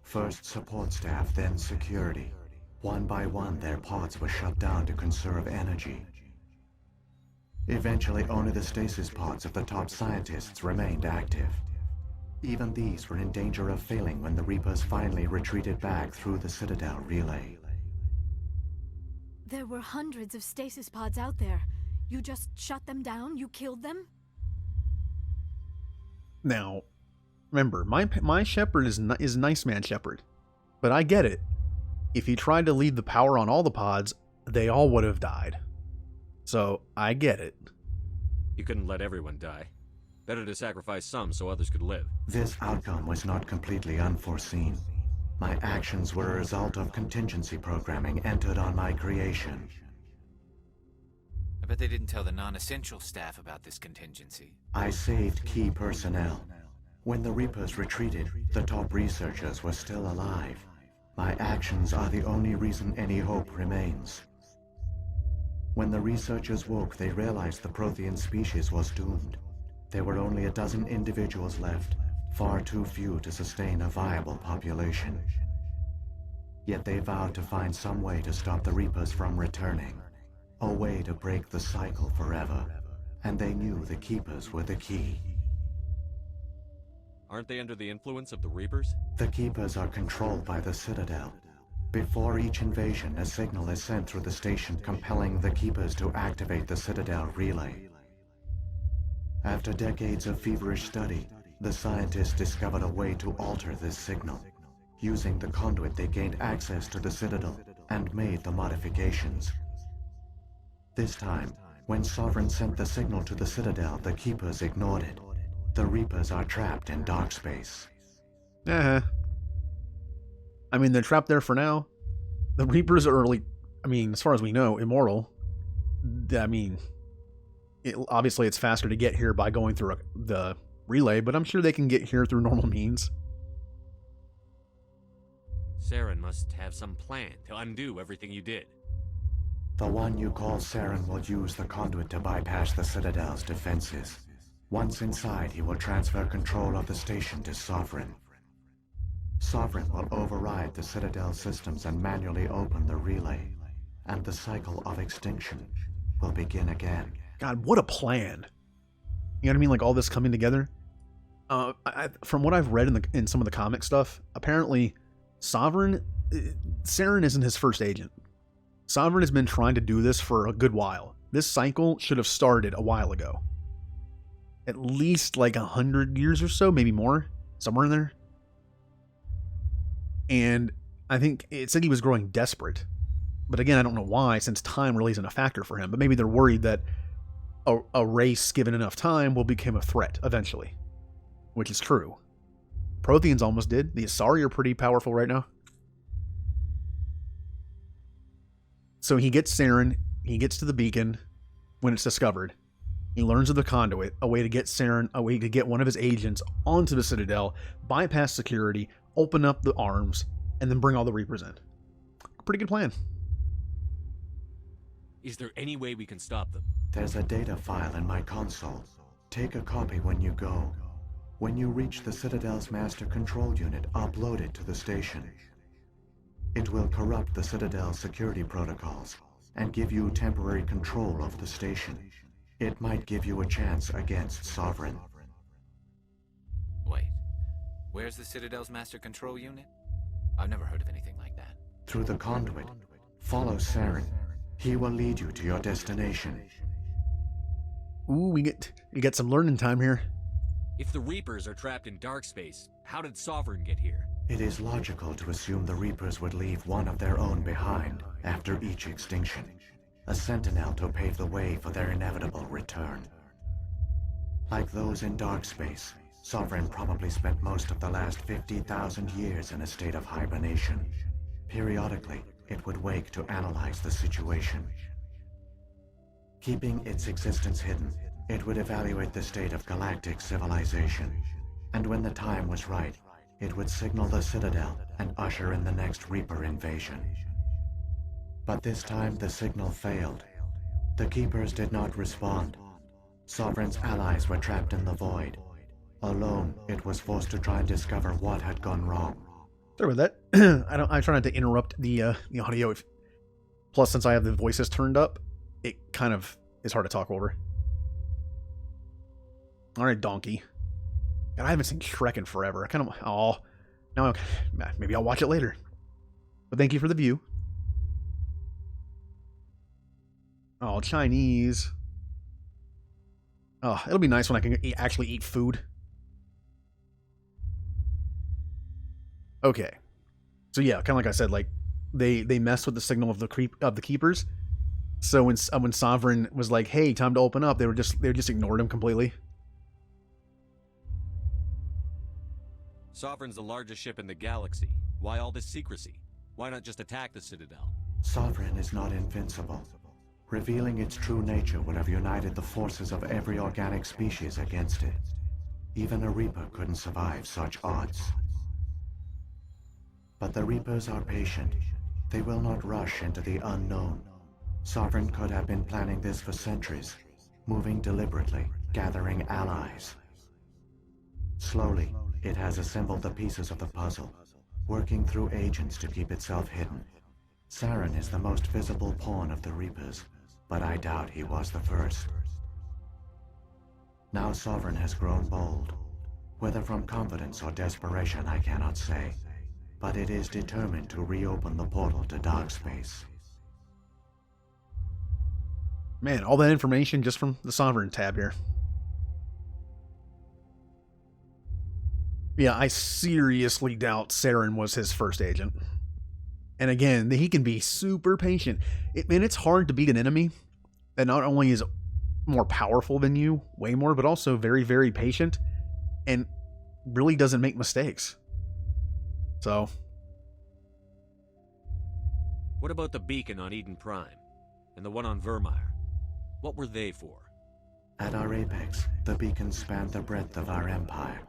First support staff, then security. One by one, their pods were shut down to conserve energy. Eventually, only the stasis pods of the top scientists remained active. Even these were in danger of failing when the Reapers finally retreated back through the Citadel relay. There were hundreds of stasis pods out there. You just shut them down? You killed them? Now, remember, my Shepherd is Nice Man Shepherd. But I get it. If he tried to leave the power on all the pods, they all would have died. So, I get it. You couldn't let everyone die. Better to sacrifice some so others could live. This outcome was not completely unforeseen. My actions were a result of contingency programming entered on my creation. I bet they didn't tell the non-essential staff about this contingency. I saved key personnel. When the Reapers retreated, the top researchers were still alive. My actions are the only reason any hope remains. When the researchers woke, they realized the Prothean species was doomed. There were only a dozen individuals left, far too few to sustain a viable population. Yet they vowed to find some way to stop the Reapers from returning, a way to break the cycle forever, and they knew the Keepers were the key. Aren't they under the influence of the Reapers? The Keepers are controlled by the Citadel. Before each invasion, a signal is sent through the station compelling the Keepers to activate the Citadel relay. After decades of feverish study, The scientists discovered a way to alter this signal. Using the conduit, they gained access to the Citadel and made the modifications. This time, when Sovereign sent the signal to the Citadel, the Keepers ignored it. The Reapers are trapped in dark space. I mean, they're trapped there for now. The Reapers are, like, I mean, as far as we know, immortal. I mean, obviously it's faster to get here by going through the relay, but I'm sure they can get here through normal means. Saren must have some plan to undo everything you did. The one you call Saren will use the conduit to bypass the Citadel's defenses. Once inside, he will transfer control of the station to Sovereign. Sovereign will override the Citadel systems and manually open the relay, and the cycle of extinction will begin again. God, what a plan. You know what I mean? Like, all this coming together. From what I've read in some of the comic stuff, apparently Saren isn't his first agent. Sovereign has been trying to do this for a good while. This cycle should have started a while ago. At least like 100 years or so, maybe more, somewhere in there. And I think it said he was growing desperate. But again, I don't know why, since time really isn't a factor for him. But maybe they're worried that a race given enough time will become a threat eventually. Which is true. Protheans almost did. The Asari are pretty powerful right now. So he gets Saren, he gets to the beacon when it's discovered. He learns of the conduit, a way to get Saren, a way to get one of his agents onto the Citadel, bypass security, open up the arms, and then bring all the Reapers in. Pretty good plan. Is there any way we can stop them? There's a data file in my console. Take a copy when you go. When you reach the Citadel's master control unit, upload it to the station. It will corrupt the Citadel's security protocols and give you temporary control of the station. It might give you a chance against Sovereign. Wait, where's the Citadel's master control unit? I've never heard of anything like that. Through the conduit, follow Saren. He will lead you to your destination. Ooh, we get some learning time here. If the Reapers are trapped in dark space, how did Sovereign get here? It is logical to assume the Reapers would leave one of their own behind after each extinction. A sentinel to pave the way for their inevitable return. Like those in dark space, Sovereign probably spent most of the last 50,000 years in a state of hibernation. Periodically, it would wake to analyze the situation. Keeping its existence hidden, it would evaluate the state of galactic civilization. And when the time was right, it would signal the Citadel and usher in the next Reaper invasion. But this time the signal failed. The Keepers did not respond. Sovereign's allies were trapped in the void. Alone, it was forced to try and discover what had gone wrong. Sorry about that. I try not to interrupt the audio. Plus, since I have the voices turned up, it kind of is hard to talk over. All right, donkey. God, I haven't seen Shrek in forever. I kind of, now maybe I'll watch it later. But thank you for the view. Oh, Chinese. Oh, it'll be nice when I can actually eat food. Okay. So yeah, kind of like I said, like they messed with the signal of the Keepers. So when Sovereign was like, "Hey, time to open up," they just ignored him completely. Sovereign's the largest ship in the galaxy. Why all this secrecy? Why not just attack the Citadel? Sovereign is not invincible. Revealing its true nature would have united the forces of every organic species against it. Even a Reaper couldn't survive such odds. But the Reapers are patient. They will not rush into the unknown. Sovereign could have been planning this for centuries, moving deliberately, gathering allies. Slowly, it has assembled the pieces of the puzzle, working through agents to keep itself hidden. Saren is the most visible pawn of the Reapers, but I doubt he was the first. Now Sovereign has grown bold. Whether from confidence or desperation, I cannot say. But it is determined to reopen the portal to dark space. Man, all that information just from the Sovereign tab here. Yeah, I seriously doubt Saren was his first agent. And again, he can be super patient. It's hard to beat an enemy that not only is more powerful than you, way more, but also very, very patient and really doesn't make mistakes. So. What about the beacon on Eden Prime? And the one on Vermeer? What were they for? At our apex, the beacons spanned the breadth of our empire.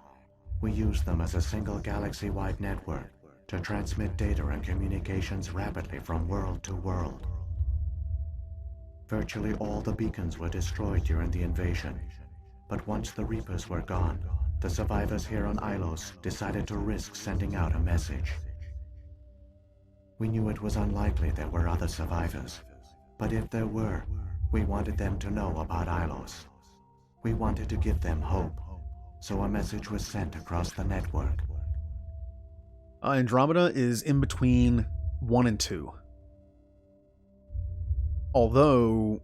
We used them as a single galaxy-wide network to transmit data and communications rapidly from world to world. Virtually all the beacons were destroyed during the invasion, but once the Reapers were gone, the survivors here on Ilos decided to risk sending out a message. We knew it was unlikely there were other survivors, but if there were, we wanted them to know about Ilos. We wanted to give them hope, so a message was sent across the network. Andromeda is in between 1 and 2. Although,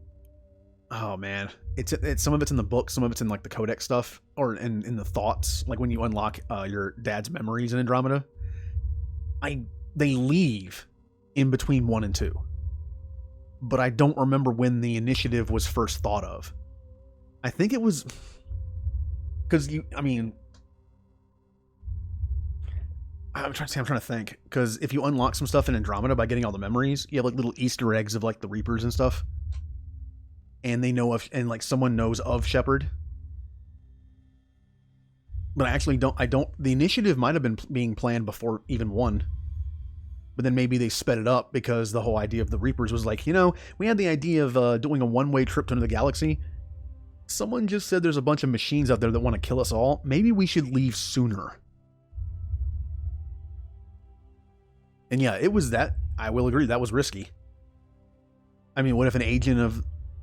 oh man, it's some of it's in the book, some of it's in like the codex stuff, or in the thoughts, like when you unlock your dad's memories in Andromeda. They leave in between 1 and 2. But I don't remember when the initiative was first thought of. I think it was because I'm trying to think, because if you unlock some stuff in Andromeda by getting all the memories, you have like little Easter eggs of like the Reapers and stuff, and they know of, and like someone knows of Shepard. But I actually don't. The initiative might have been being planned before even 1, but then maybe they sped it up because the whole idea of the Reapers was like, we had the idea of doing a one-way trip to another galaxy. Someone just said there's a bunch of machines out there that want to kill us all. Maybe we should leave sooner. And yeah, it was that. I will agree, that was risky. I mean, what if an agent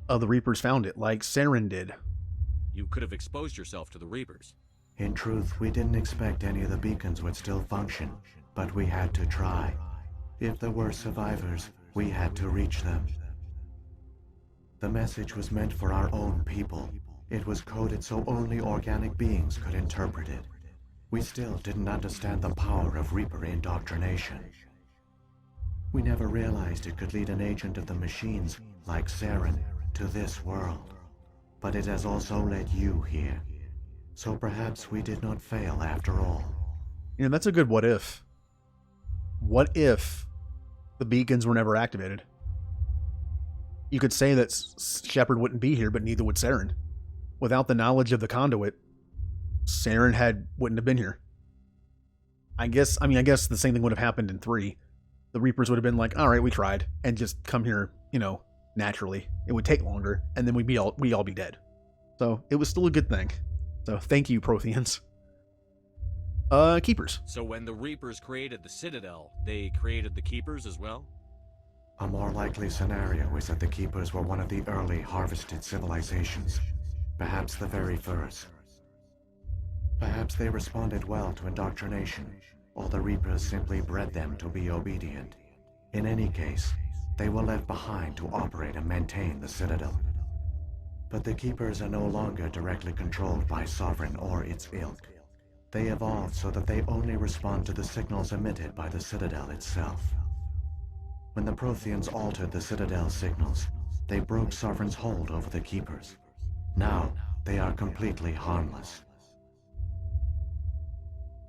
of the Reapers found it, like Saren did? You could have exposed yourself to the Reapers. In truth, we didn't expect any of the beacons would still function, but we had to try. If there were survivors, we had to reach them. The message was meant for our own people. It was coded so only organic beings could interpret it. We still didn't understand the power of Reaper indoctrination. We never realized it could lead an agent of the machines, like Saren, to this world. But it has also led you here. So perhaps we did not fail after all. That's a good what if. What if the beacons were never activated? You could say that Shepard wouldn't be here, but neither would Saren. Without the knowledge of the conduit, Saren wouldn't have been here. I guess the same thing would have happened in 3. The Reapers would have been like, all right, we tried, and just come here, naturally. It would take longer, and then we'd all be dead. So it was still a good thing. So thank you, Protheans. Keepers. So when the Reapers created the Citadel, they created the Keepers as well? A more likely scenario is that the Keepers were one of the early harvested civilizations. Perhaps the very first. Perhaps they responded well to indoctrination, or the Reapers simply bred them to be obedient. In any case, they were left behind to operate and maintain the Citadel. But the Keepers are no longer directly controlled by Sovereign or its ilk. They evolved so that they only respond to the signals emitted by the Citadel itself. When the Protheans altered the Citadel's signals, they broke Sovereign's hold over the Keepers. Now, they are completely harmless.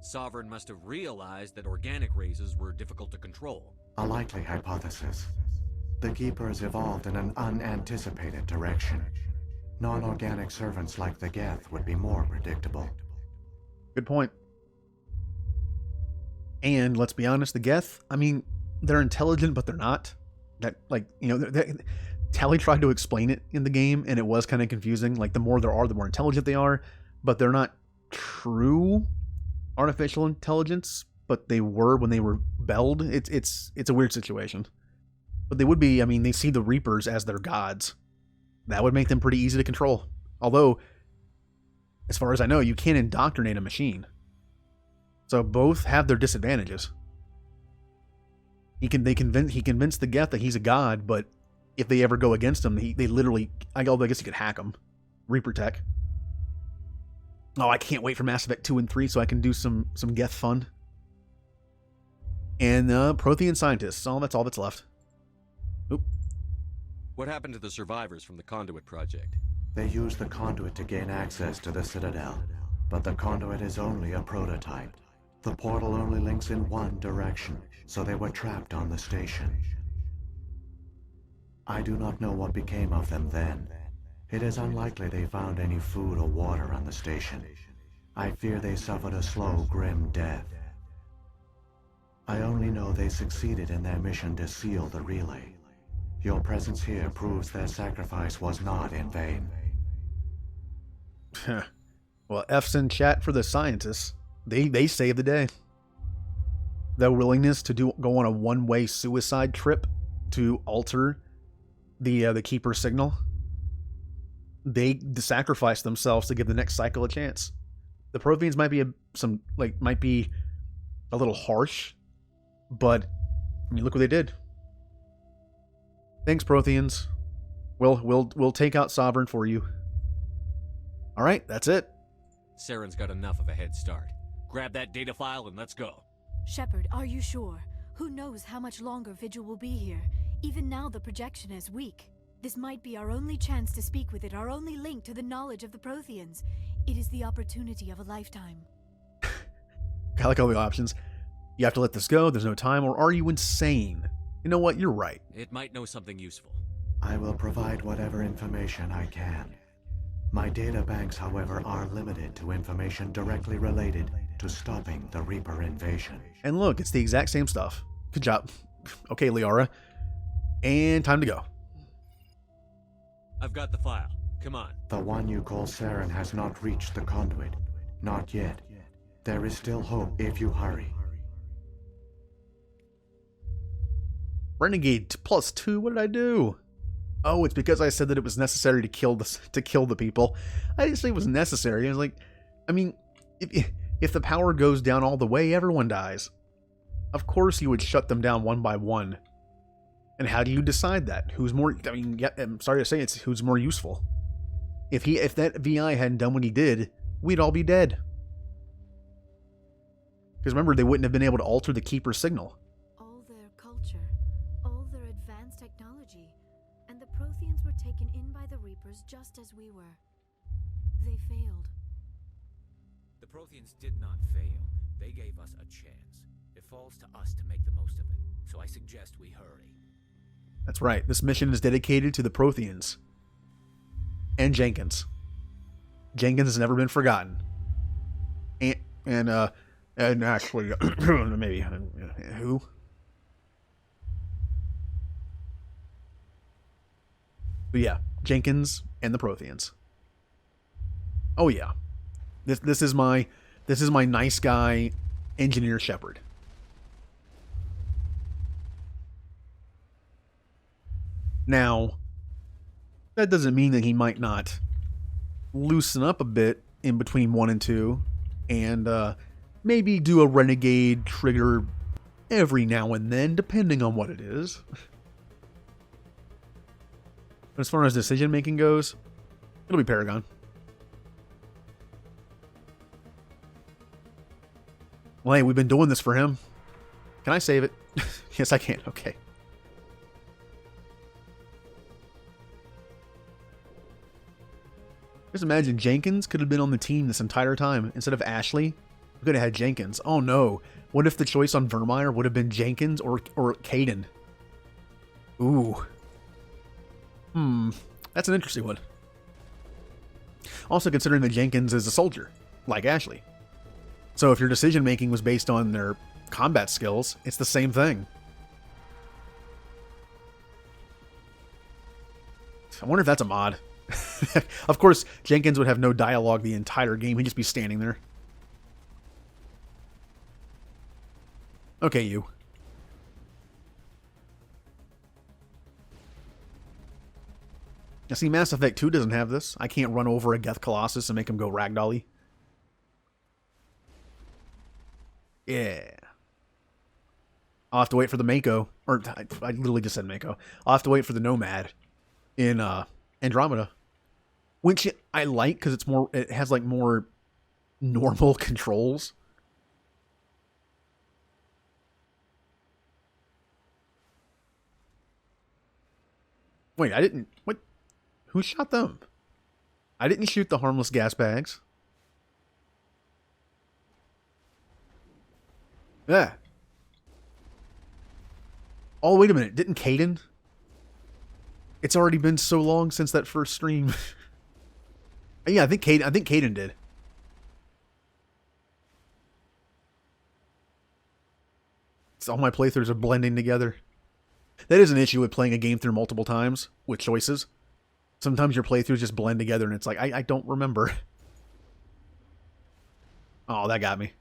Sovereign must have realized that organic races were difficult to control. A likely hypothesis. The Keepers evolved in an unanticipated direction. Non-organic servants like the Geth would be more predictable. Good point. And let's be honest, the Geth, they're intelligent, but they're not. Tally tried to explain it in the game, and it was kind of confusing. Like, the more there are, the more intelligent they are, but they're not true artificial intelligence, but they were when they rebelled. It's a weird situation. But they would be, they see the Reapers as their gods. That would make them pretty easy to control. Although, as far as I know, you can't indoctrinate a machine. So both have their disadvantages. He convinced the Geth that he's a god, but if they ever go against him, they literally, I guess you could hack him. Reaper tech. Oh, I can't wait for Mass Effect 2 and 3 so I can do some Geth fun. And Prothean scientists. Oh, that's all that's left. Oop. What happened to the survivors from the Conduit project? They used the conduit to gain access to the Citadel, but the conduit is only a prototype. The portal only links in one direction, so they were trapped on the station. I do not know what became of them then. It is unlikely they found any food or water on the station. I fear they suffered a slow, grim death. I only know they succeeded in their mission to seal the relay. Your presence here proves their sacrifice was not in vain. Well, F's in chat for the scientists. They saved the day. Their willingness to go on a one-way suicide trip to alter the Keeper signal. They sacrificed themselves to give the next cycle a chance. The Protheans might be a little harsh, but I mean, look what they did. Thanks, Protheans. We'll take out Sovereign for you. All right, that's it. Saren's got enough of a head start. Grab that data file and let's go. Shepard, are you sure? Who knows how much longer Vigil will be here? Even now the projection is weak. This might be our only chance to speak with it, our only link to the knowledge of the Protheans. It is the opportunity of a lifetime. I like all the options. You have to let this go, there's no time, or are you insane? You know what, you're right. It might know something useful. I will provide whatever information I can. My data banks, however, are limited to information directly related to stopping the Reaper invasion. And look, it's the exact same stuff. Good job. Okay, Liara. And time to go. I've got the file. Come on. The one you call Saren has not reached the conduit. Not yet. There is still hope if you hurry. Renegade +2, what did I do? Oh, it's because I said that it was necessary to kill the people. I didn't say it was necessary. I was like, I mean, if the power goes down all the way, everyone dies. Of course you would shut them down one by one. And how do you decide that? Who's more, I mean, yeah, I'm sorry to say it's who's more useful. If that VI hadn't done what he did, we'd all be dead. Because remember, they wouldn't have been able to alter the Keeper signal. All their culture, all their advanced technology, and the Protheans were taken in by the Reapers just as we were. They failed. The Protheans did not fail. They gave us a chance. It falls to us to make the most of it. So I suggest we hurry. That's right. This mission is dedicated to the Protheans. And Jenkins. Jenkins has never been forgotten. And actually, maybe, who? But yeah, Jenkins and the Protheans. Oh yeah. This is my nice guy engineer Shepard. Now, that doesn't mean that he might not loosen up a bit in between 1 and 2 and maybe do a renegade trigger every now and then, depending on what it is. But as far as decision making goes, it'll be Paragon. Well, hey, we've been doing this for him. Can I save it? Yes, I can. Okay. Just imagine Jenkins could have been on the team this entire time. Instead of Ashley, we could have had Jenkins. Oh no. What if the choice on Vermeer would have been Jenkins or Caden? Ooh. That's an interesting one. Also considering that Jenkins is a soldier, like Ashley. So if your decision making was based on their combat skills, it's the same thing. I wonder if that's a mod. Of course, Jenkins would have no dialogue the entire game. He'd just be standing there. Okay, you. Now see, Mass Effect 2 doesn't have this. I can't run over a Geth Colossus and make him go ragdolly. Yeah. I'll have to wait for the Mako. Or, I literally just said Mako. I'll have to wait for the Nomad in Andromeda. Which I like, because it's more, it has like more normal controls. Wait, I didn't... What? Who shot them? I didn't shoot the harmless gas bags. Yeah. Oh, wait a minute. Didn't Caden? It's already been so long since that first stream. Yeah, I think Caden did. It's all my playthroughs are blending together. That is an issue with playing a game through multiple times with choices. Sometimes your playthroughs just blend together and it's like, I don't remember. Oh, that got me.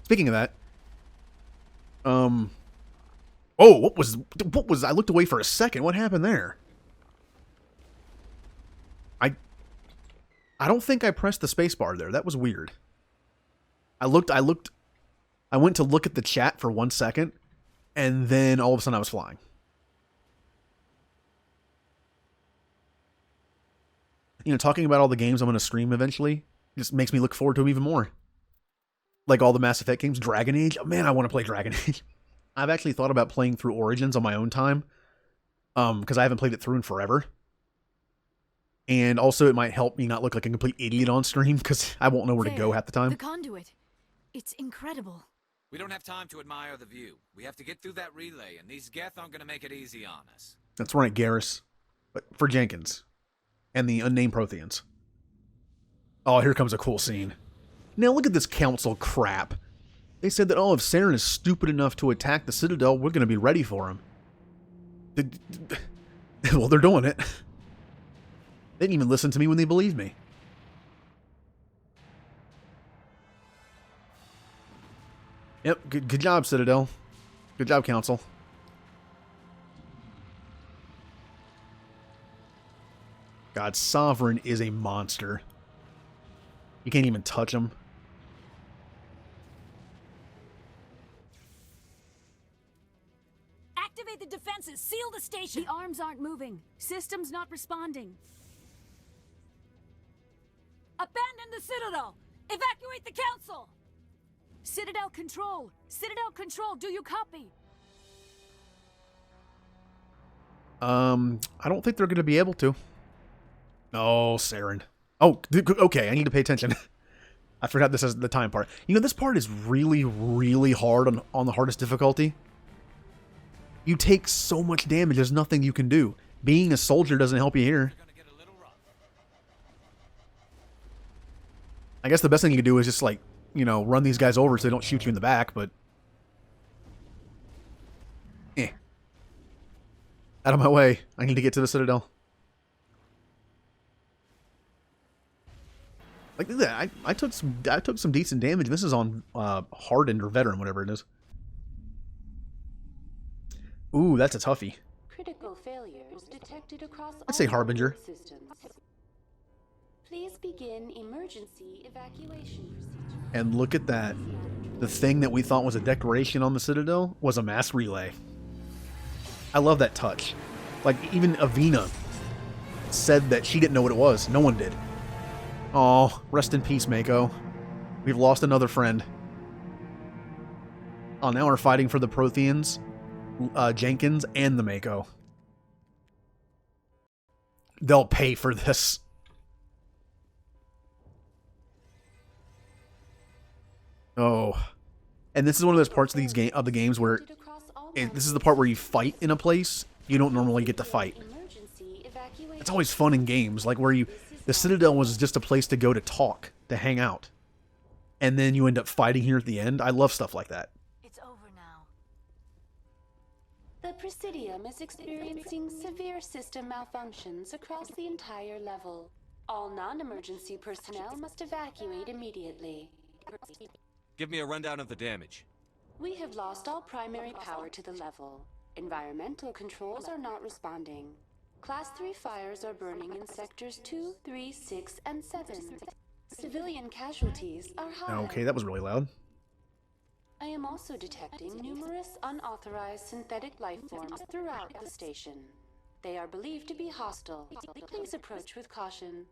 Speaking of that, oh, what was, I looked away for a second. What happened there? I don't think I pressed the space bar there. That was weird. I went to look at the chat for 1 second, and then all of a sudden I was flying. You know, talking about all the games I'm going to stream eventually just makes me look forward to them even more. Like all the Mass Effect games, Dragon Age. Oh man, I want to play Dragon Age. I've actually thought about playing through Origins on my own time, because I haven't played it through in forever. And also it might help me not look like a complete idiot on stream, because I won't know where to go half the time. The conduit. It's incredible. We don't have time to admire the view. We have to get through that relay, and these Geth aren't gonna make it easy on us. That's right, Garrus. But for Jenkins. And the unnamed Protheans. Oh, here comes a cool scene. Now look at this council crap. They said that, oh, if Saren is stupid enough to attack the Citadel, we're going to be ready for him. Well, they're doing it. They didn't even listen to me when they believed me. Yep, good job, Citadel. Good job, Council. God, Sovereign is a monster. You can't even touch him. Activate the defenses! Seal the station! The arms aren't moving. Systems not responding. Abandon the Citadel! Evacuate the Council! Citadel Control! Citadel Control, do you copy? I don't think they're going to be able to. Oh, Saren. Oh, okay, I need to pay attention. I forgot this is the time part. You know, this part is really, really hard on the hardest difficulty. You take so much damage, there's nothing you can do. Being a soldier doesn't help you here. I guess the best thing you can do is just, like, you know, run these guys over so they don't shoot you in the back, but... Out of my way. I need to get to the Citadel. Like that, I took some decent damage. This is on hardened or veteran, whatever it is. Ooh, that's a toughie. Critical failures detected across I'd say Harbinger. systems. Please begin emergency evacuation procedure. And look at that. The thing that we thought was a decoration on the Citadel was a mass relay. I love that touch. Like, even Avina said that she didn't know what it was. No one did. Oh, rest in peace, Mako. We've lost another friend. Oh, now we're fighting for the Protheans, Jenkins, and the Mako. They'll pay for this. Oh. And this is one of those parts of the games where this is the part where you fight in a place you don't normally get to fight. It's always fun in games, like where the Citadel was just a place to go to talk, to hang out. And then you end up fighting here at the end. I love stuff like that. It's over now. The Presidium is experiencing severe system malfunctions across the entire level. All non-emergency personnel must evacuate immediately. Give me a rundown of the damage. We have lost all primary power to the level. Environmental controls are not responding. Class 3 fires are burning in sectors 2, 3, 6, and 7. Civilian casualties are high. Okay, that was really loud. I am also detecting numerous unauthorized synthetic life forms throughout the station. They are believed to be hostile. Please approach with caution.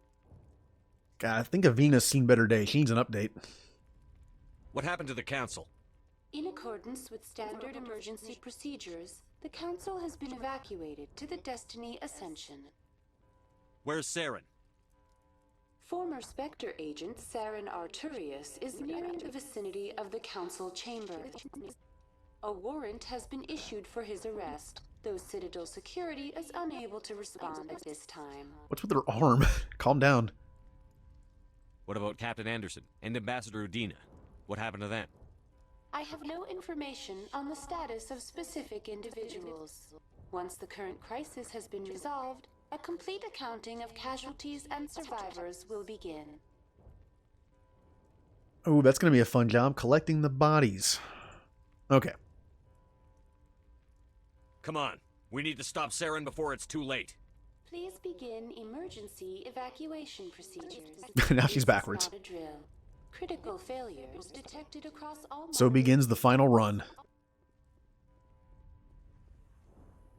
God, I think Avina's seen better days. She needs an update. What happened to the council? In accordance with standard emergency procedures, the Council has been evacuated to the Destiny Ascension. Where's Saren? Former Spectre agent Saren Arturius is nearing the vicinity of the Council chamber. A warrant has been issued for his arrest, though Citadel security is unable to respond at this time. What's with her arm? Calm down. What about Captain Anderson and Ambassador Udina? What happened to them? I have no information on the status of specific individuals. Once the current crisis has been resolved, a complete accounting of casualties and survivors will begin. Oh, that's going to be a fun job, collecting the bodies. Okay. Come on. We need to stop Saren before it's too late. Please begin emergency evacuation procedures. Now she's backwards. This is not a drill. Critical failures detected across all. So begins the final run.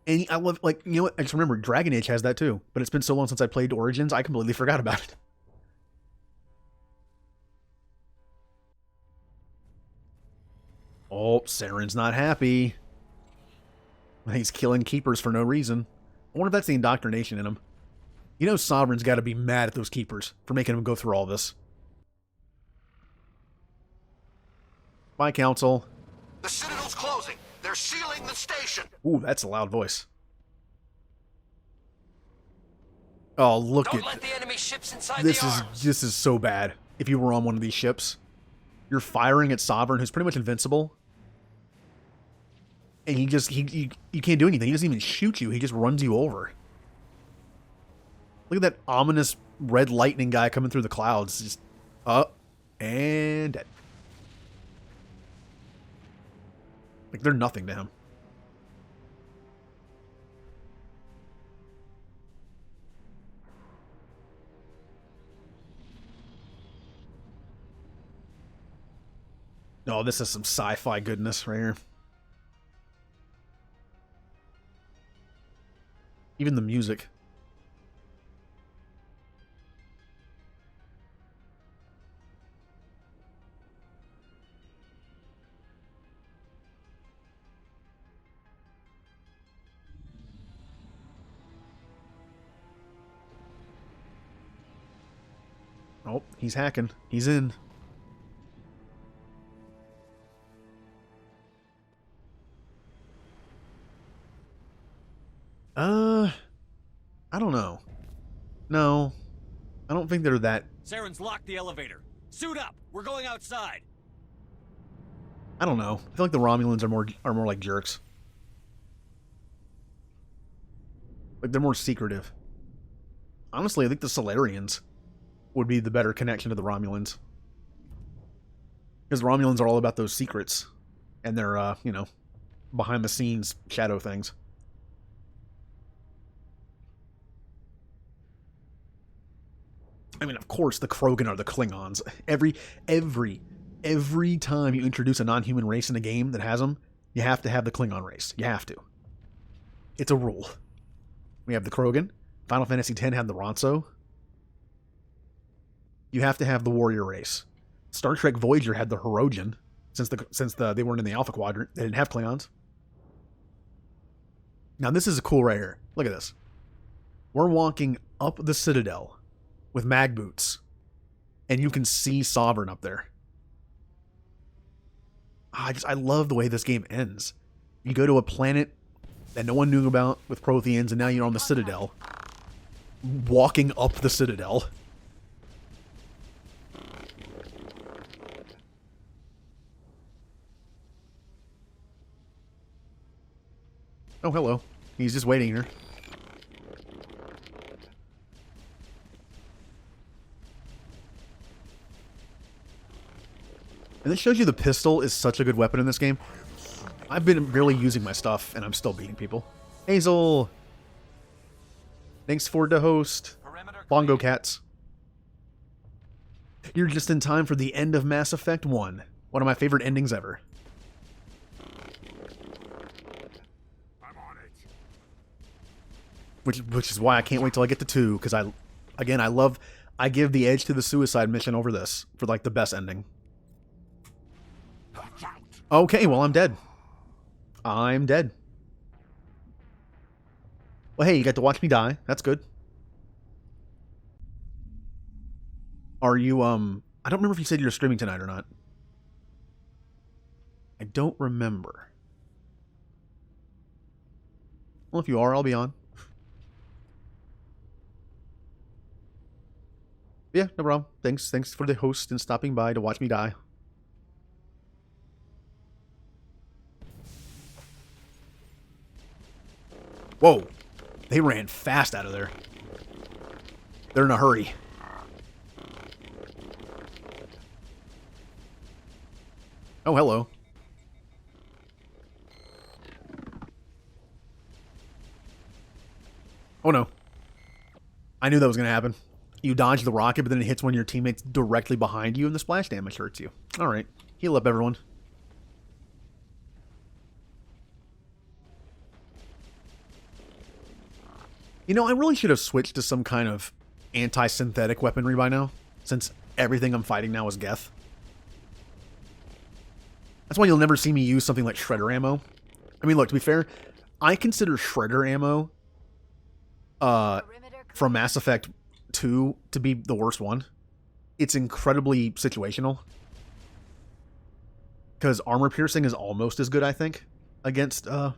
And I love, like, you know what? I just remember Dragon Age has that too. But it's been so long since I played Origins, I completely forgot about it. Oh, Saren's not happy. He's killing keepers for no reason. I wonder if that's the indoctrination in him. You know Sovereign's got to be mad at those keepers for making him go through all this. Bye, Council. The Citadel's closing. They're sealing the station. Ooh, that's a loud voice. Oh, look Don't at let the enemy ships inside this. the arms. This is so bad. If you were on one of these ships, you're firing at Sovereign, who's pretty much invincible, and you can't do anything. He doesn't even shoot you. He just runs you over. Look at that ominous red lightning guy coming through the clouds. Just up and dead. Like, they're nothing to him. Oh, this is some sci-fi goodness right here. Even the music. Oh, he's hacking. He's in. I don't know. No. I don't think they're that... Saren's locked the elevator. Suit up! We're going outside! I don't know. I feel like the Romulans are more like jerks. Like, they're more secretive. Honestly, I think the Solarians would be the better connection to the Romulans. Because the Romulans are all about those secrets. And their, you know, behind-the-scenes shadow things. I mean, of course, the Krogan are the Klingons. Every time you introduce a non-human race in a game that has them, you have to have the Klingon race. You have to. It's a rule. We have the Krogan. Final Fantasy X had the Ronso. You have to have the warrior race. Star Trek Voyager had the Hirogen, since they weren't in the Alpha Quadrant. They didn't have Klingons. Now this is cool right here. Look at this. We're walking up the Citadel with mag boots, and you can see Sovereign up there. I love the way this game ends. You go to a planet that no one knew about with Protheans, and now you're on the Citadel, walking up the Citadel. Oh, hello. He's just waiting here. And this shows you the pistol is such a good weapon in this game. I've been barely using my stuff, and I'm still beating people. Hazel! Thanks for the host. Bongo Cats. You're just in time for the end of Mass Effect 1. One of my favorite endings ever. I'm on it. Which is why I can't wait till I get to 2, because I love I give the edge to the suicide mission over this for like the best ending. Okay, well, I'm dead. I'm dead. Well, hey, you got to watch me die. That's good. Are you, I don't remember if you said you were streaming tonight or not. I don't remember. Well, if you are, I'll be on. Yeah, no problem. Thanks for the host and stopping by to watch me die. Whoa. They ran fast out of there. They're in a hurry. Oh, hello. Oh, no. I knew that was going to happen. You dodge the rocket, but then it hits one of your teammates directly behind you, and the splash damage hurts you. All right. Heal up, everyone. You know, I really should have switched to some kind of anti-synthetic weaponry by now, since everything I'm fighting now is Geth. That's why you'll never see me use something like Shredder ammo. I mean, look, to be fair, I consider Shredder ammo from Mass Effect 2 to be the worst one. It's incredibly situational. Because armor piercing is almost as good, I think, against thing,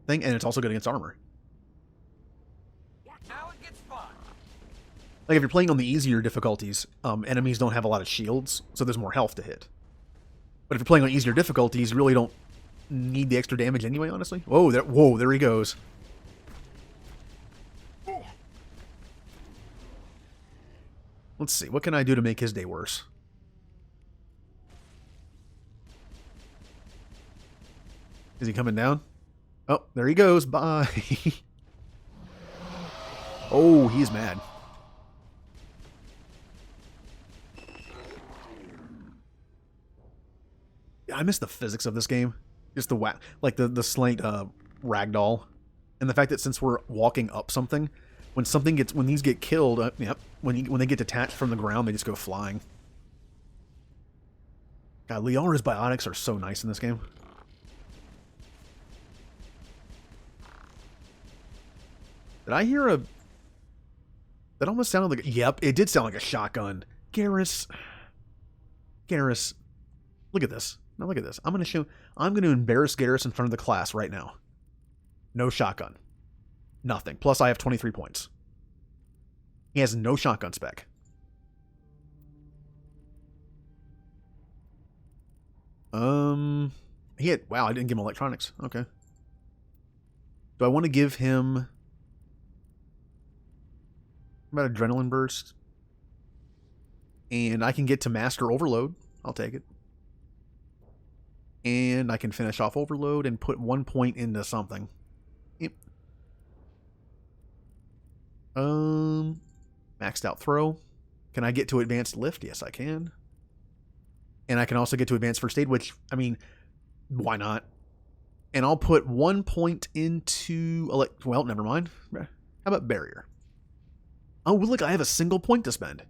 and it's also good against armor. Now it gets fun. Like, if you're playing on the easier difficulties, enemies don't have a lot of shields, so there's more health to hit. But if you're playing on easier difficulties, you really don't need the extra damage anyway, honestly. Whoa, there he goes. Let's see, what can I do to make his day worse? Is he coming down? Oh, there he goes. Bye. Oh, he's mad. I miss the physics of this game. Just the like the slant ragdoll, and the fact that since we're walking up something, when these get killed, yep, when they get detached from the ground, they just go flying. God, Liara's biotics are so nice in this game. Did I hear a? That almost sounded like. Yep, it did sound like a shotgun. Garrus, look at this. Now look at this. I'm going to embarrass Garrus in front of the class right now. No shotgun. Nothing. Plus I have 23 points. He has no shotgun spec. He had, wow, I didn't give him electronics. Okay. Do I want to give him about adrenaline burst? And I can get to master overload. I'll take it. And I can finish off overload and put 1 point into something. Yep. Maxed out throw. Can I get to advanced lift? Yes, I can. And I can also get to advanced first aid, which, I mean, why not? And I'll put 1 point into... well, never mind. How about barrier? Oh, look, I have a single point to spend.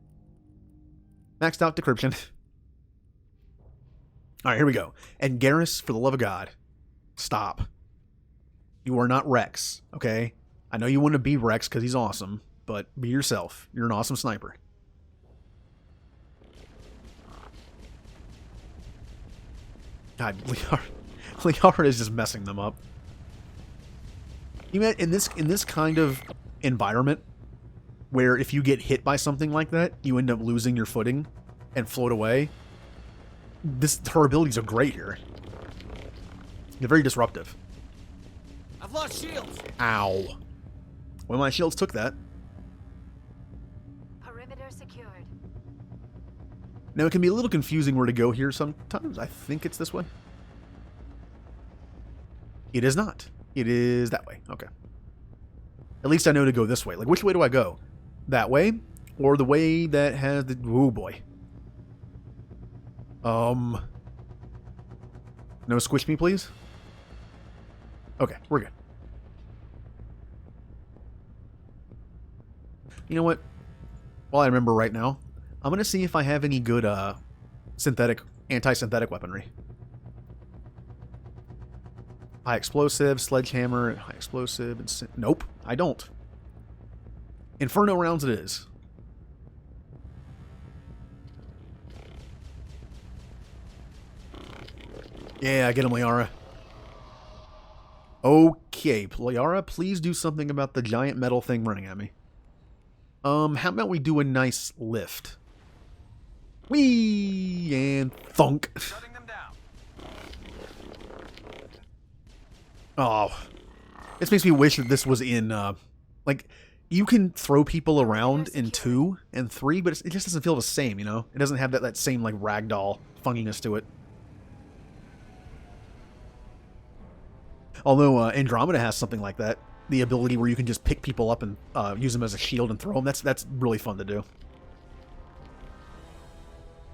Maxed out decryption. All right, here we go. And Garrus, for the love of God, stop. You are not Rex, okay? I know you want to be Rex because he's awesome, but be yourself. You're an awesome sniper. God, Liara is just messing them up. You mean in this kind of environment, where if you get hit by something like that, you end up losing your footing and float away. Her abilities are great here. They're very disruptive. I've lost shields. Ow. Well, my shields took that. Perimeter secured. Now, it can be a little confusing where to go here sometimes. I think it's this way. It is not. It is that way. Okay. At least I know to go this way. Like, which way do I go? That way? Or the way that has the... Oh, boy. No squish me, please. Okay, we're good. You know what? Well, I remember right now. I'm going to see if I have any good anti-synthetic weaponry. High explosive, sledgehammer, high explosive, and nope, I don't. Inferno rounds it is. Yeah, get him, Liara. Okay, Liara, please do something about the giant metal thing running at me. How about we do a nice lift? Whee! And thunk. Shutting them down. Oh. This makes me wish that this was in, like, you can throw people around in 2 and 3, but it just doesn't feel the same, you know? It doesn't have that same, like, ragdoll funkiness to it. Although Andromeda has something like that. The ability where you can just pick people up and use them as a shield and throw them. That's really fun to do.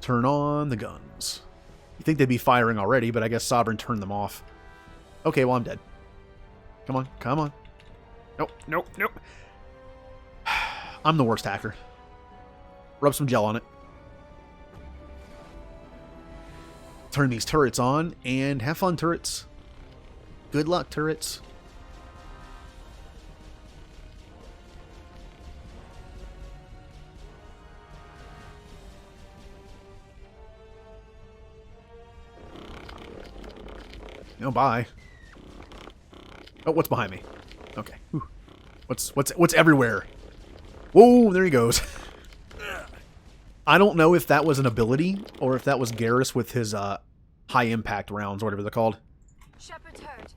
Turn on the guns. You'd think they'd be firing already, but I guess Sovereign turned them off. Okay, well, I'm dead. Come on, come on. Nope, nope, nope. I'm the worst hacker. Rub some gel on it. Turn these turrets on, and have fun, turrets. Good luck, turrets. No, bye. Oh, what's behind me? Okay. Whew. What's everywhere? Whoa, there he goes. I don't know if that was an ability or if that was Garrus with his high impact rounds or whatever they're called. Shepard's hurt.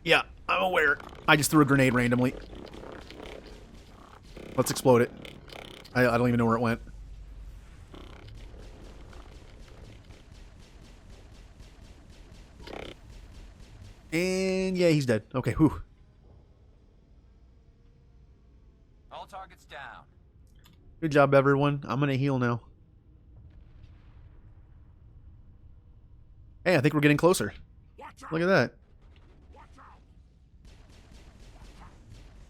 Yeah, I'm aware. I just threw a grenade randomly. Let's explode it. I don't even know where it went. And yeah, he's dead. Okay, whew. All targets down. Good job, everyone. I'm gonna heal now. Hey, I think we're getting closer. Look at that.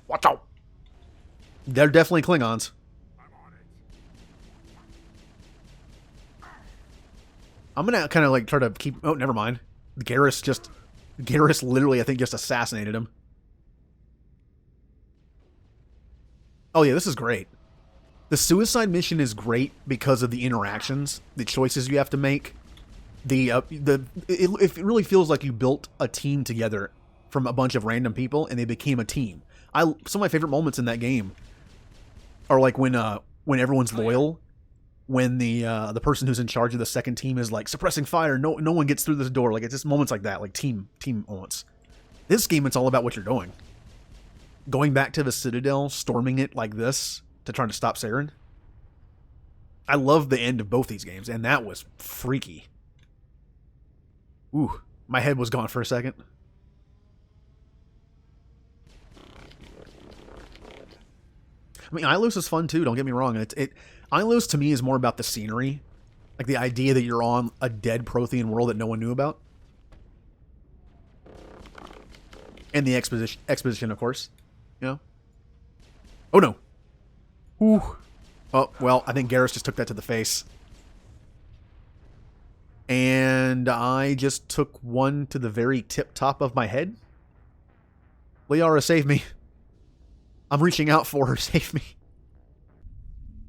Watch out! They're definitely Klingons. I'm gonna kind of like try to keep... Oh, never mind. Garrus literally, I think, just assassinated him. Oh yeah, this is great. The suicide mission is great because of the interactions, the choices you have to make. It really feels like you built a team together from a bunch of random people, and they became a team. Some of my favorite moments in that game are like when everyone's loyal, when the person who's in charge of the second team is like suppressing fire, no one gets through this door. Like, it's just moments like that, like team moments. This game, it's all about what you're doing. Going back to the Citadel, storming it like this to try to stop Saren. I love the end of both these games, and that was freaky. Ooh, my head was gone for a second. I mean, Ilos is fun too, don't get me wrong. Ilos to me is more about the scenery. Like the idea that you're on a dead Prothean world that no one knew about. And the exposition, of course. You know? Oh no. Ooh. Oh, well, I think Garrus just took that to the face. And I just took one to the very tip top of my head. Liara, save me. I'm reaching out for her. Save me.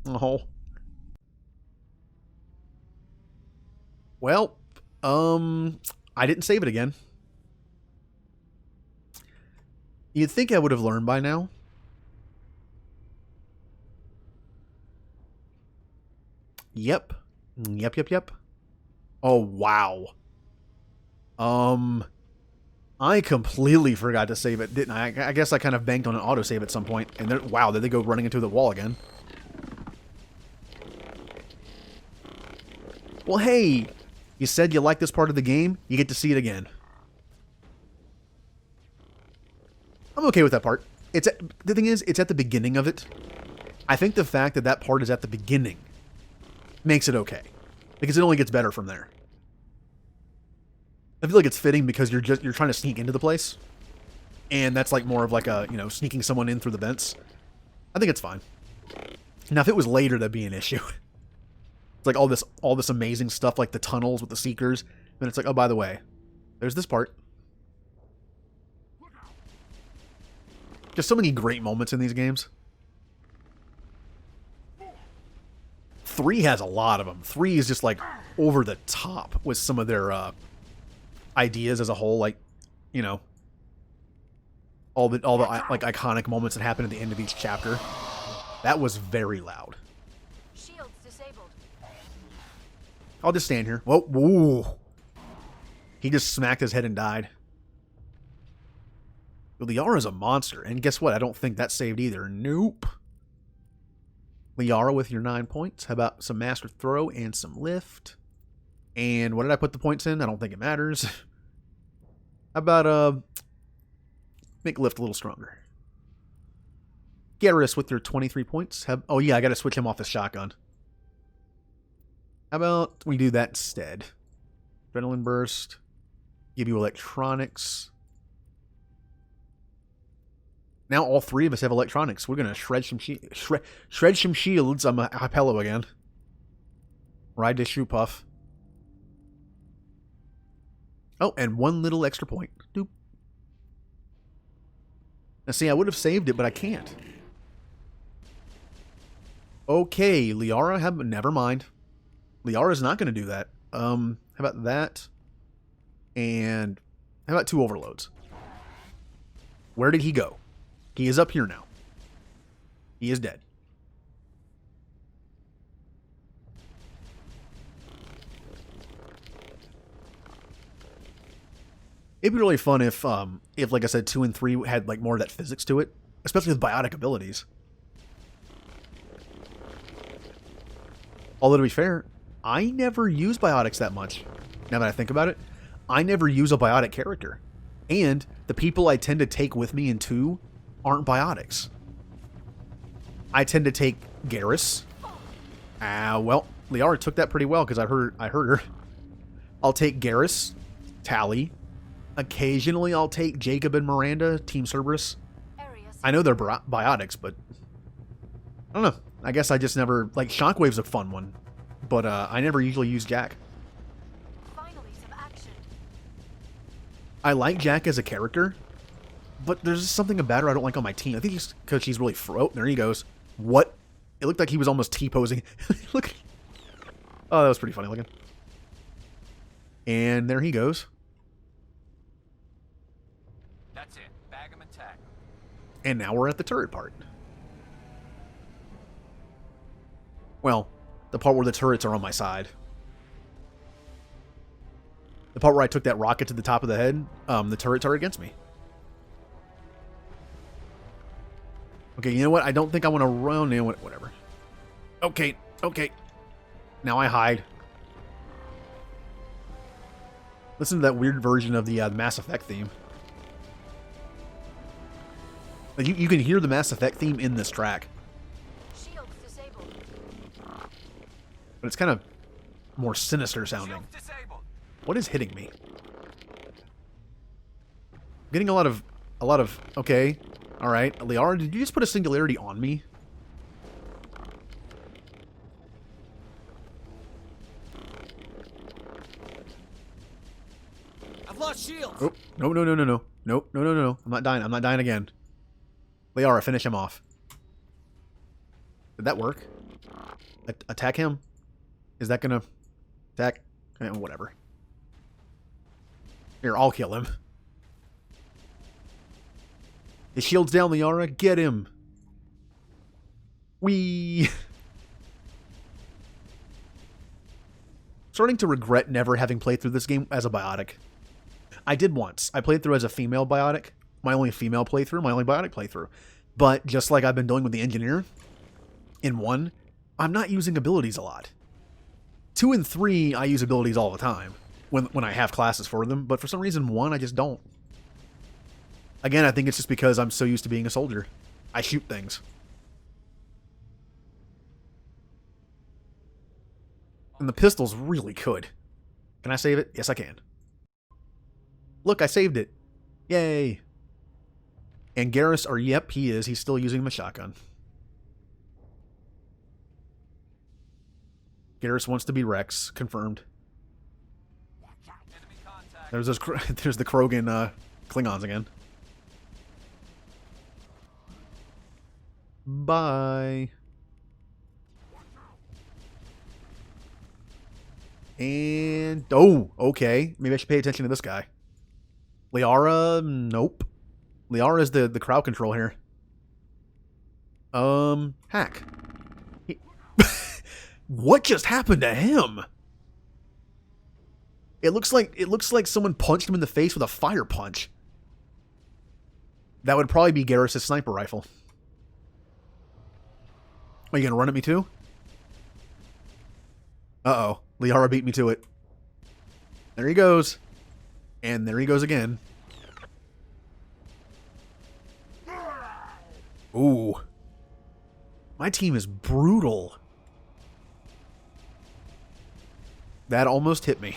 Oh. Well, I didn't save it again. You'd think I would have learned by now. Yep. Yep. Oh, wow. I completely forgot to save it, didn't I? I guess I kind of banked on an autosave at some point. And then, wow, did they go running into the wall again? Well, hey, you said you like this part of the game. You get to see it again. I'm okay with that part. The thing is, it's at the beginning of it. I think the fact that that part is at the beginning makes it okay. Because it only gets better from there. I feel like it's fitting because you're trying to sneak into the place. And that's like more of like a, sneaking someone in through the vents. I think it's fine. Now, if it was later, that'd be an issue. It's like all this amazing stuff, like the tunnels with the Seekers. Then it's like, oh, by the way, there's this part. Just so many great moments in these games. 3 has a lot of them. 3 is just like over the top with some of their ideas as a whole. Like, you know, all the like iconic moments that happen at the end of each chapter. That was very loud. Shields disabled. I'll just stand here. Whoa, whoa. He just smacked his head and died. Well, Liara's a monster, and guess what? I don't think that saved either. Nope. Liara with your 9 points. How about some master throw and some lift? And what did I put the points in? I don't think it matters. How about make lift a little stronger? Garrus with your 23 points. Oh yeah, I got to switch him off his shotgun. How about we do that instead? Adrenaline burst. Give you electronics. Now all 3 of us have electronics. We're gonna shred some shields. I'm a Hypello again. Ride this shoe puff. Oh, and 1 little extra point. Doop. Now see, I would have saved it, but I can't. Okay, Liara, never mind. Liara's not gonna do that. How about that? And how about 2 overloads? Where did he go? He is up here now. He is dead. It'd be really fun if like I said, 2 and 3 had like more of that physics to it, especially with biotic abilities. Although to be fair, I never use biotics that much. Now that I think about it, I never use a biotic character. And the people I tend to take with me in 2 aren't biotics. I tend to take Garrus. Well, Liara took that pretty well because I heard her. I'll take Garrus, Tally. Occasionally I'll take Jacob and Miranda, Team Cerberus. I know they're biotics, but I don't know. I guess I just never... Like, Shockwave's a fun one, but I never usually use Jack. Finally, some action. I like Jack as a character, but there's just something about her I don't like on my team. I think it's because she's really... Oh, there he goes. What? It looked like he was almost T-posing. Look. Oh, that was pretty funny looking. And there he goes. That's it. Bag him and tag him. And now we're at the turret part. Well, the part where the turrets are on my side. The part where I took that rocket to the top of the head, the turrets are against me. Okay, you know what? I don't think I want to run in. Whatever. Okay, okay. Now I hide. Listen to that weird version of the Mass Effect theme. Like you can hear the Mass Effect theme in this track. Shields disabled. But it's kind of more sinister sounding. What is hitting me? I'm getting a lot of... Okay. Alright. Liara, did you just put a singularity on me? I've lost shields. Oh, no. No. I'm not dying. I'm not dying again. Liara, finish him off. Did that work? Attack him? Is that gonna... Attack? Whatever. Here, I'll kill him. His shield's down, Liara. Get him. Whee! Starting to regret never having played through this game as a biotic. I did once. I played through as a female biotic. My only female playthrough, my only biotic playthrough. But just like I've been doing with the engineer, in 1, I'm not using abilities a lot. 2 and 3, I use abilities all the time when I have classes for them, but for some reason 1, I just don't. Again, I think it's just because I'm so used to being a soldier. I shoot things. And the pistol's really good. Can I save it? Yes, I can. Look, I saved it. Yay. And Garrus, or yep, he is. He's still using my shotgun. Garrus wants to be Rex. Confirmed. There's those. There's the Krogan Klingons again. Bye. And oh, okay. Maybe I should pay attention to this guy. Liara, nope. Liara is the crowd control here. Hack. What just happened to him? It looks like someone punched him in the face with a fire punch. That would probably be Garrus' sniper rifle. Are you gonna run at me too? Uh-oh. Liara beat me to it. There he goes. And there he goes again. Ooh. My team is brutal. That almost hit me.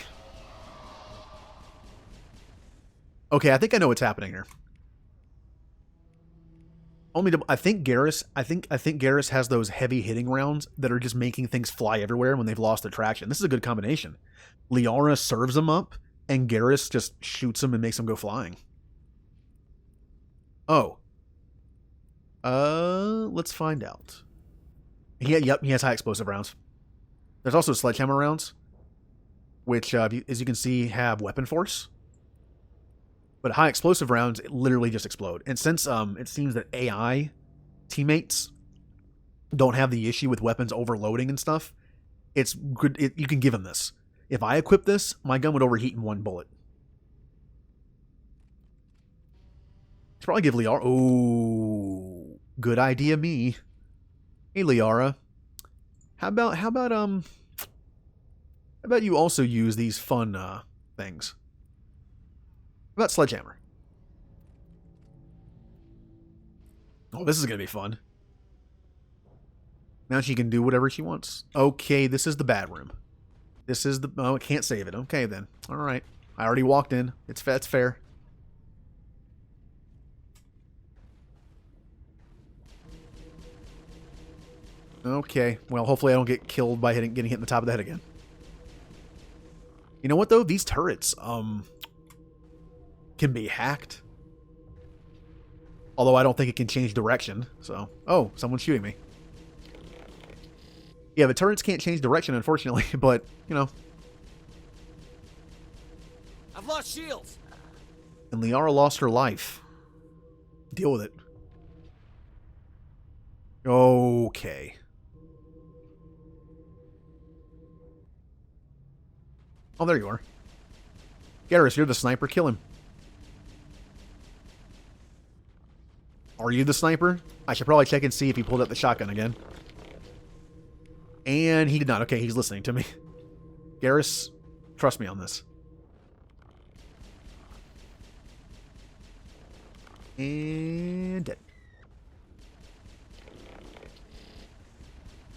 Okay, I think I know what's happening here. I think Garrus has those heavy hitting rounds that are just making things fly everywhere when they've lost their traction. This is a good combination. Liara serves them up, and Garrus just shoots them and makes them go flying. Oh. Let's find out. Yep, he has high explosive rounds. There's also sledgehammer rounds, which, as you can see, have weapon force. But high explosive rounds literally just explode. And since it seems that AI teammates don't have the issue with weapons overloading and stuff, it's good. You can give them this. If I equip this, my gun would overheat in one bullet. Should probably give Liara. Oh, good idea, me. Hey, Liara. How about you also use these fun things? How about sledgehammer? Oh, this is going to be fun. Now she can do whatever she wants. Okay, this is the bad room. This is the... Oh, I can't save it. Okay, then. All right. I already walked in. It's fair. Okay. Well, hopefully I don't get killed by getting hit in the top of the head again. You know what, though? These turrets, can be hacked. Although I don't think it can change direction, so... Oh, someone's shooting me. Yeah, the turrets can't change direction, unfortunately, but, you know. I've lost shields. And Liara lost her life. Deal with it. Okay. Oh, there you are. Garrus, you're the sniper. Kill him. Are you the sniper? I should probably check and see if he pulled out the shotgun again. And he did not. Okay, he's listening to me. Garrus, trust me on this. And dead.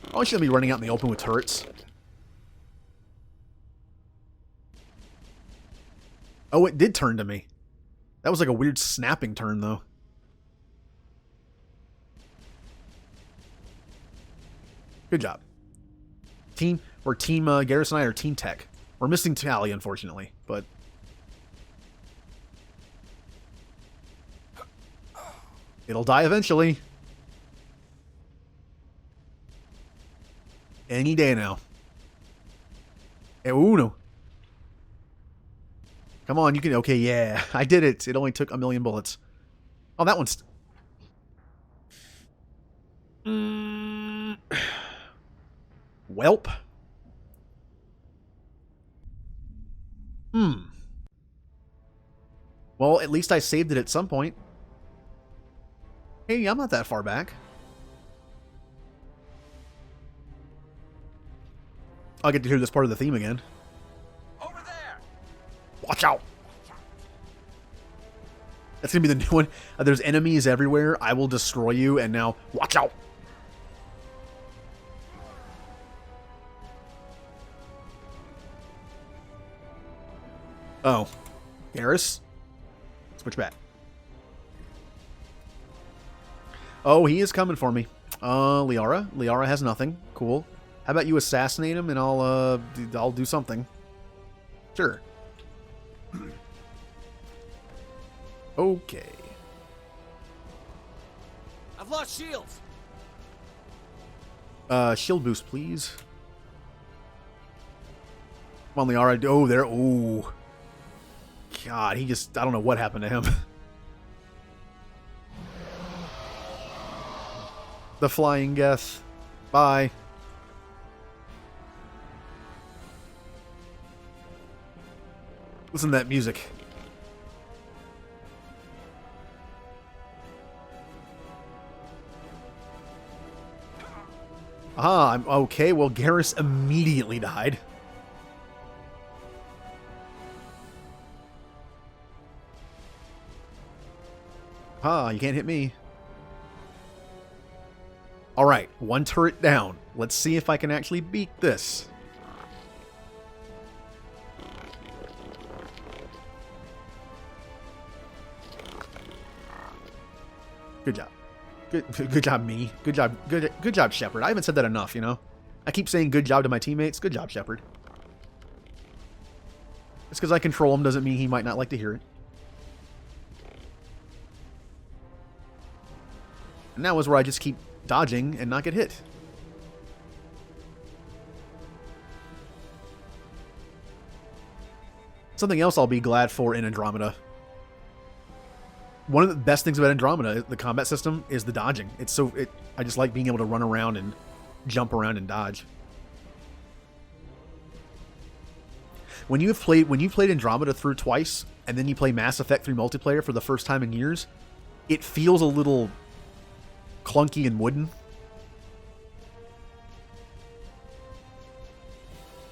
Probably shouldn't be running out in the open with turrets. Oh, it did turn to me. That was like a weird snapping turn, though. Good job. Garrus and I are team tech. We're missing Tally, unfortunately, but... It'll die eventually. Any day now. Uno. Come on, you can... Okay, yeah. I did it. It only took 1,000,000 bullets. Oh, that one's... Welp. Well, at least I saved it at some point. Hey, I'm not that far back. I'll get to hear this part of the theme again. Over there. Watch out. That's going to be the new one. There's enemies everywhere. I will destroy you. And now, watch out. Oh. Garrus? Switch back. Oh, he is coming for me. Liara. Liara has nothing. Cool. How about you assassinate him and I'll do something. Sure. Okay. I've lost shields. Shield boost, please. Come on, Liara. Oh, there. Oh. God, he just... I don't know what happened to him. The flying Geth. Bye. Listen to that music. Ah, I'm okay. Well, Garrus immediately died. Ah, you can't hit me. Alright, one turret down. Let's see if I can actually beat this. Good job. Good job, me. Good job, Shepard. I haven't said that enough, you know? I keep saying good job to my teammates. Good job, Shepard. Just because I control him doesn't mean he might not like to hear it. And that was where I just keep dodging and not get hit. Something else I'll be glad for in Andromeda. One of the best things about Andromeda, the combat system, is the dodging. I just like being able to run around and jump around and dodge. When you've played Andromeda through twice, and then you play Mass Effect 3 multiplayer for the first time in years, it feels a little clunky and wooden.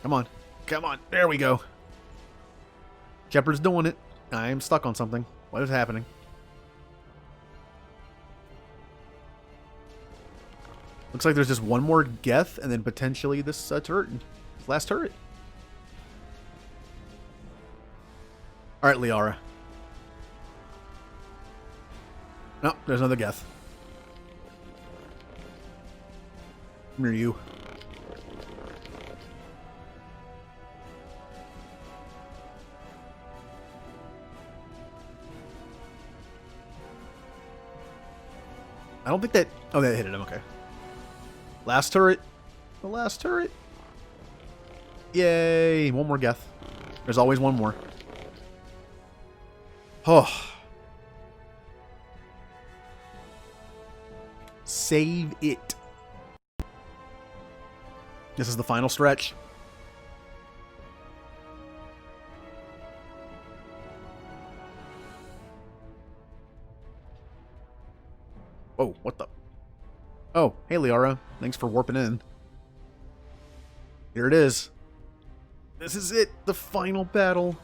Come on. Come on. There we go. Shepard's doing it. I am stuck on something. What is happening? Looks like there's just one more Geth, and then potentially this turret. Last turret. Alright, Liara. No, there's another Geth. Come here, you. I don't think that... Oh, that hit him. Okay. Last turret. The last turret. Yay. One more Geth. There's always one more. Oh. Save it. This is the final stretch. Oh, what the... Oh, hey, Liara. Thanks for warping in. Here it is. This is it. The final battle.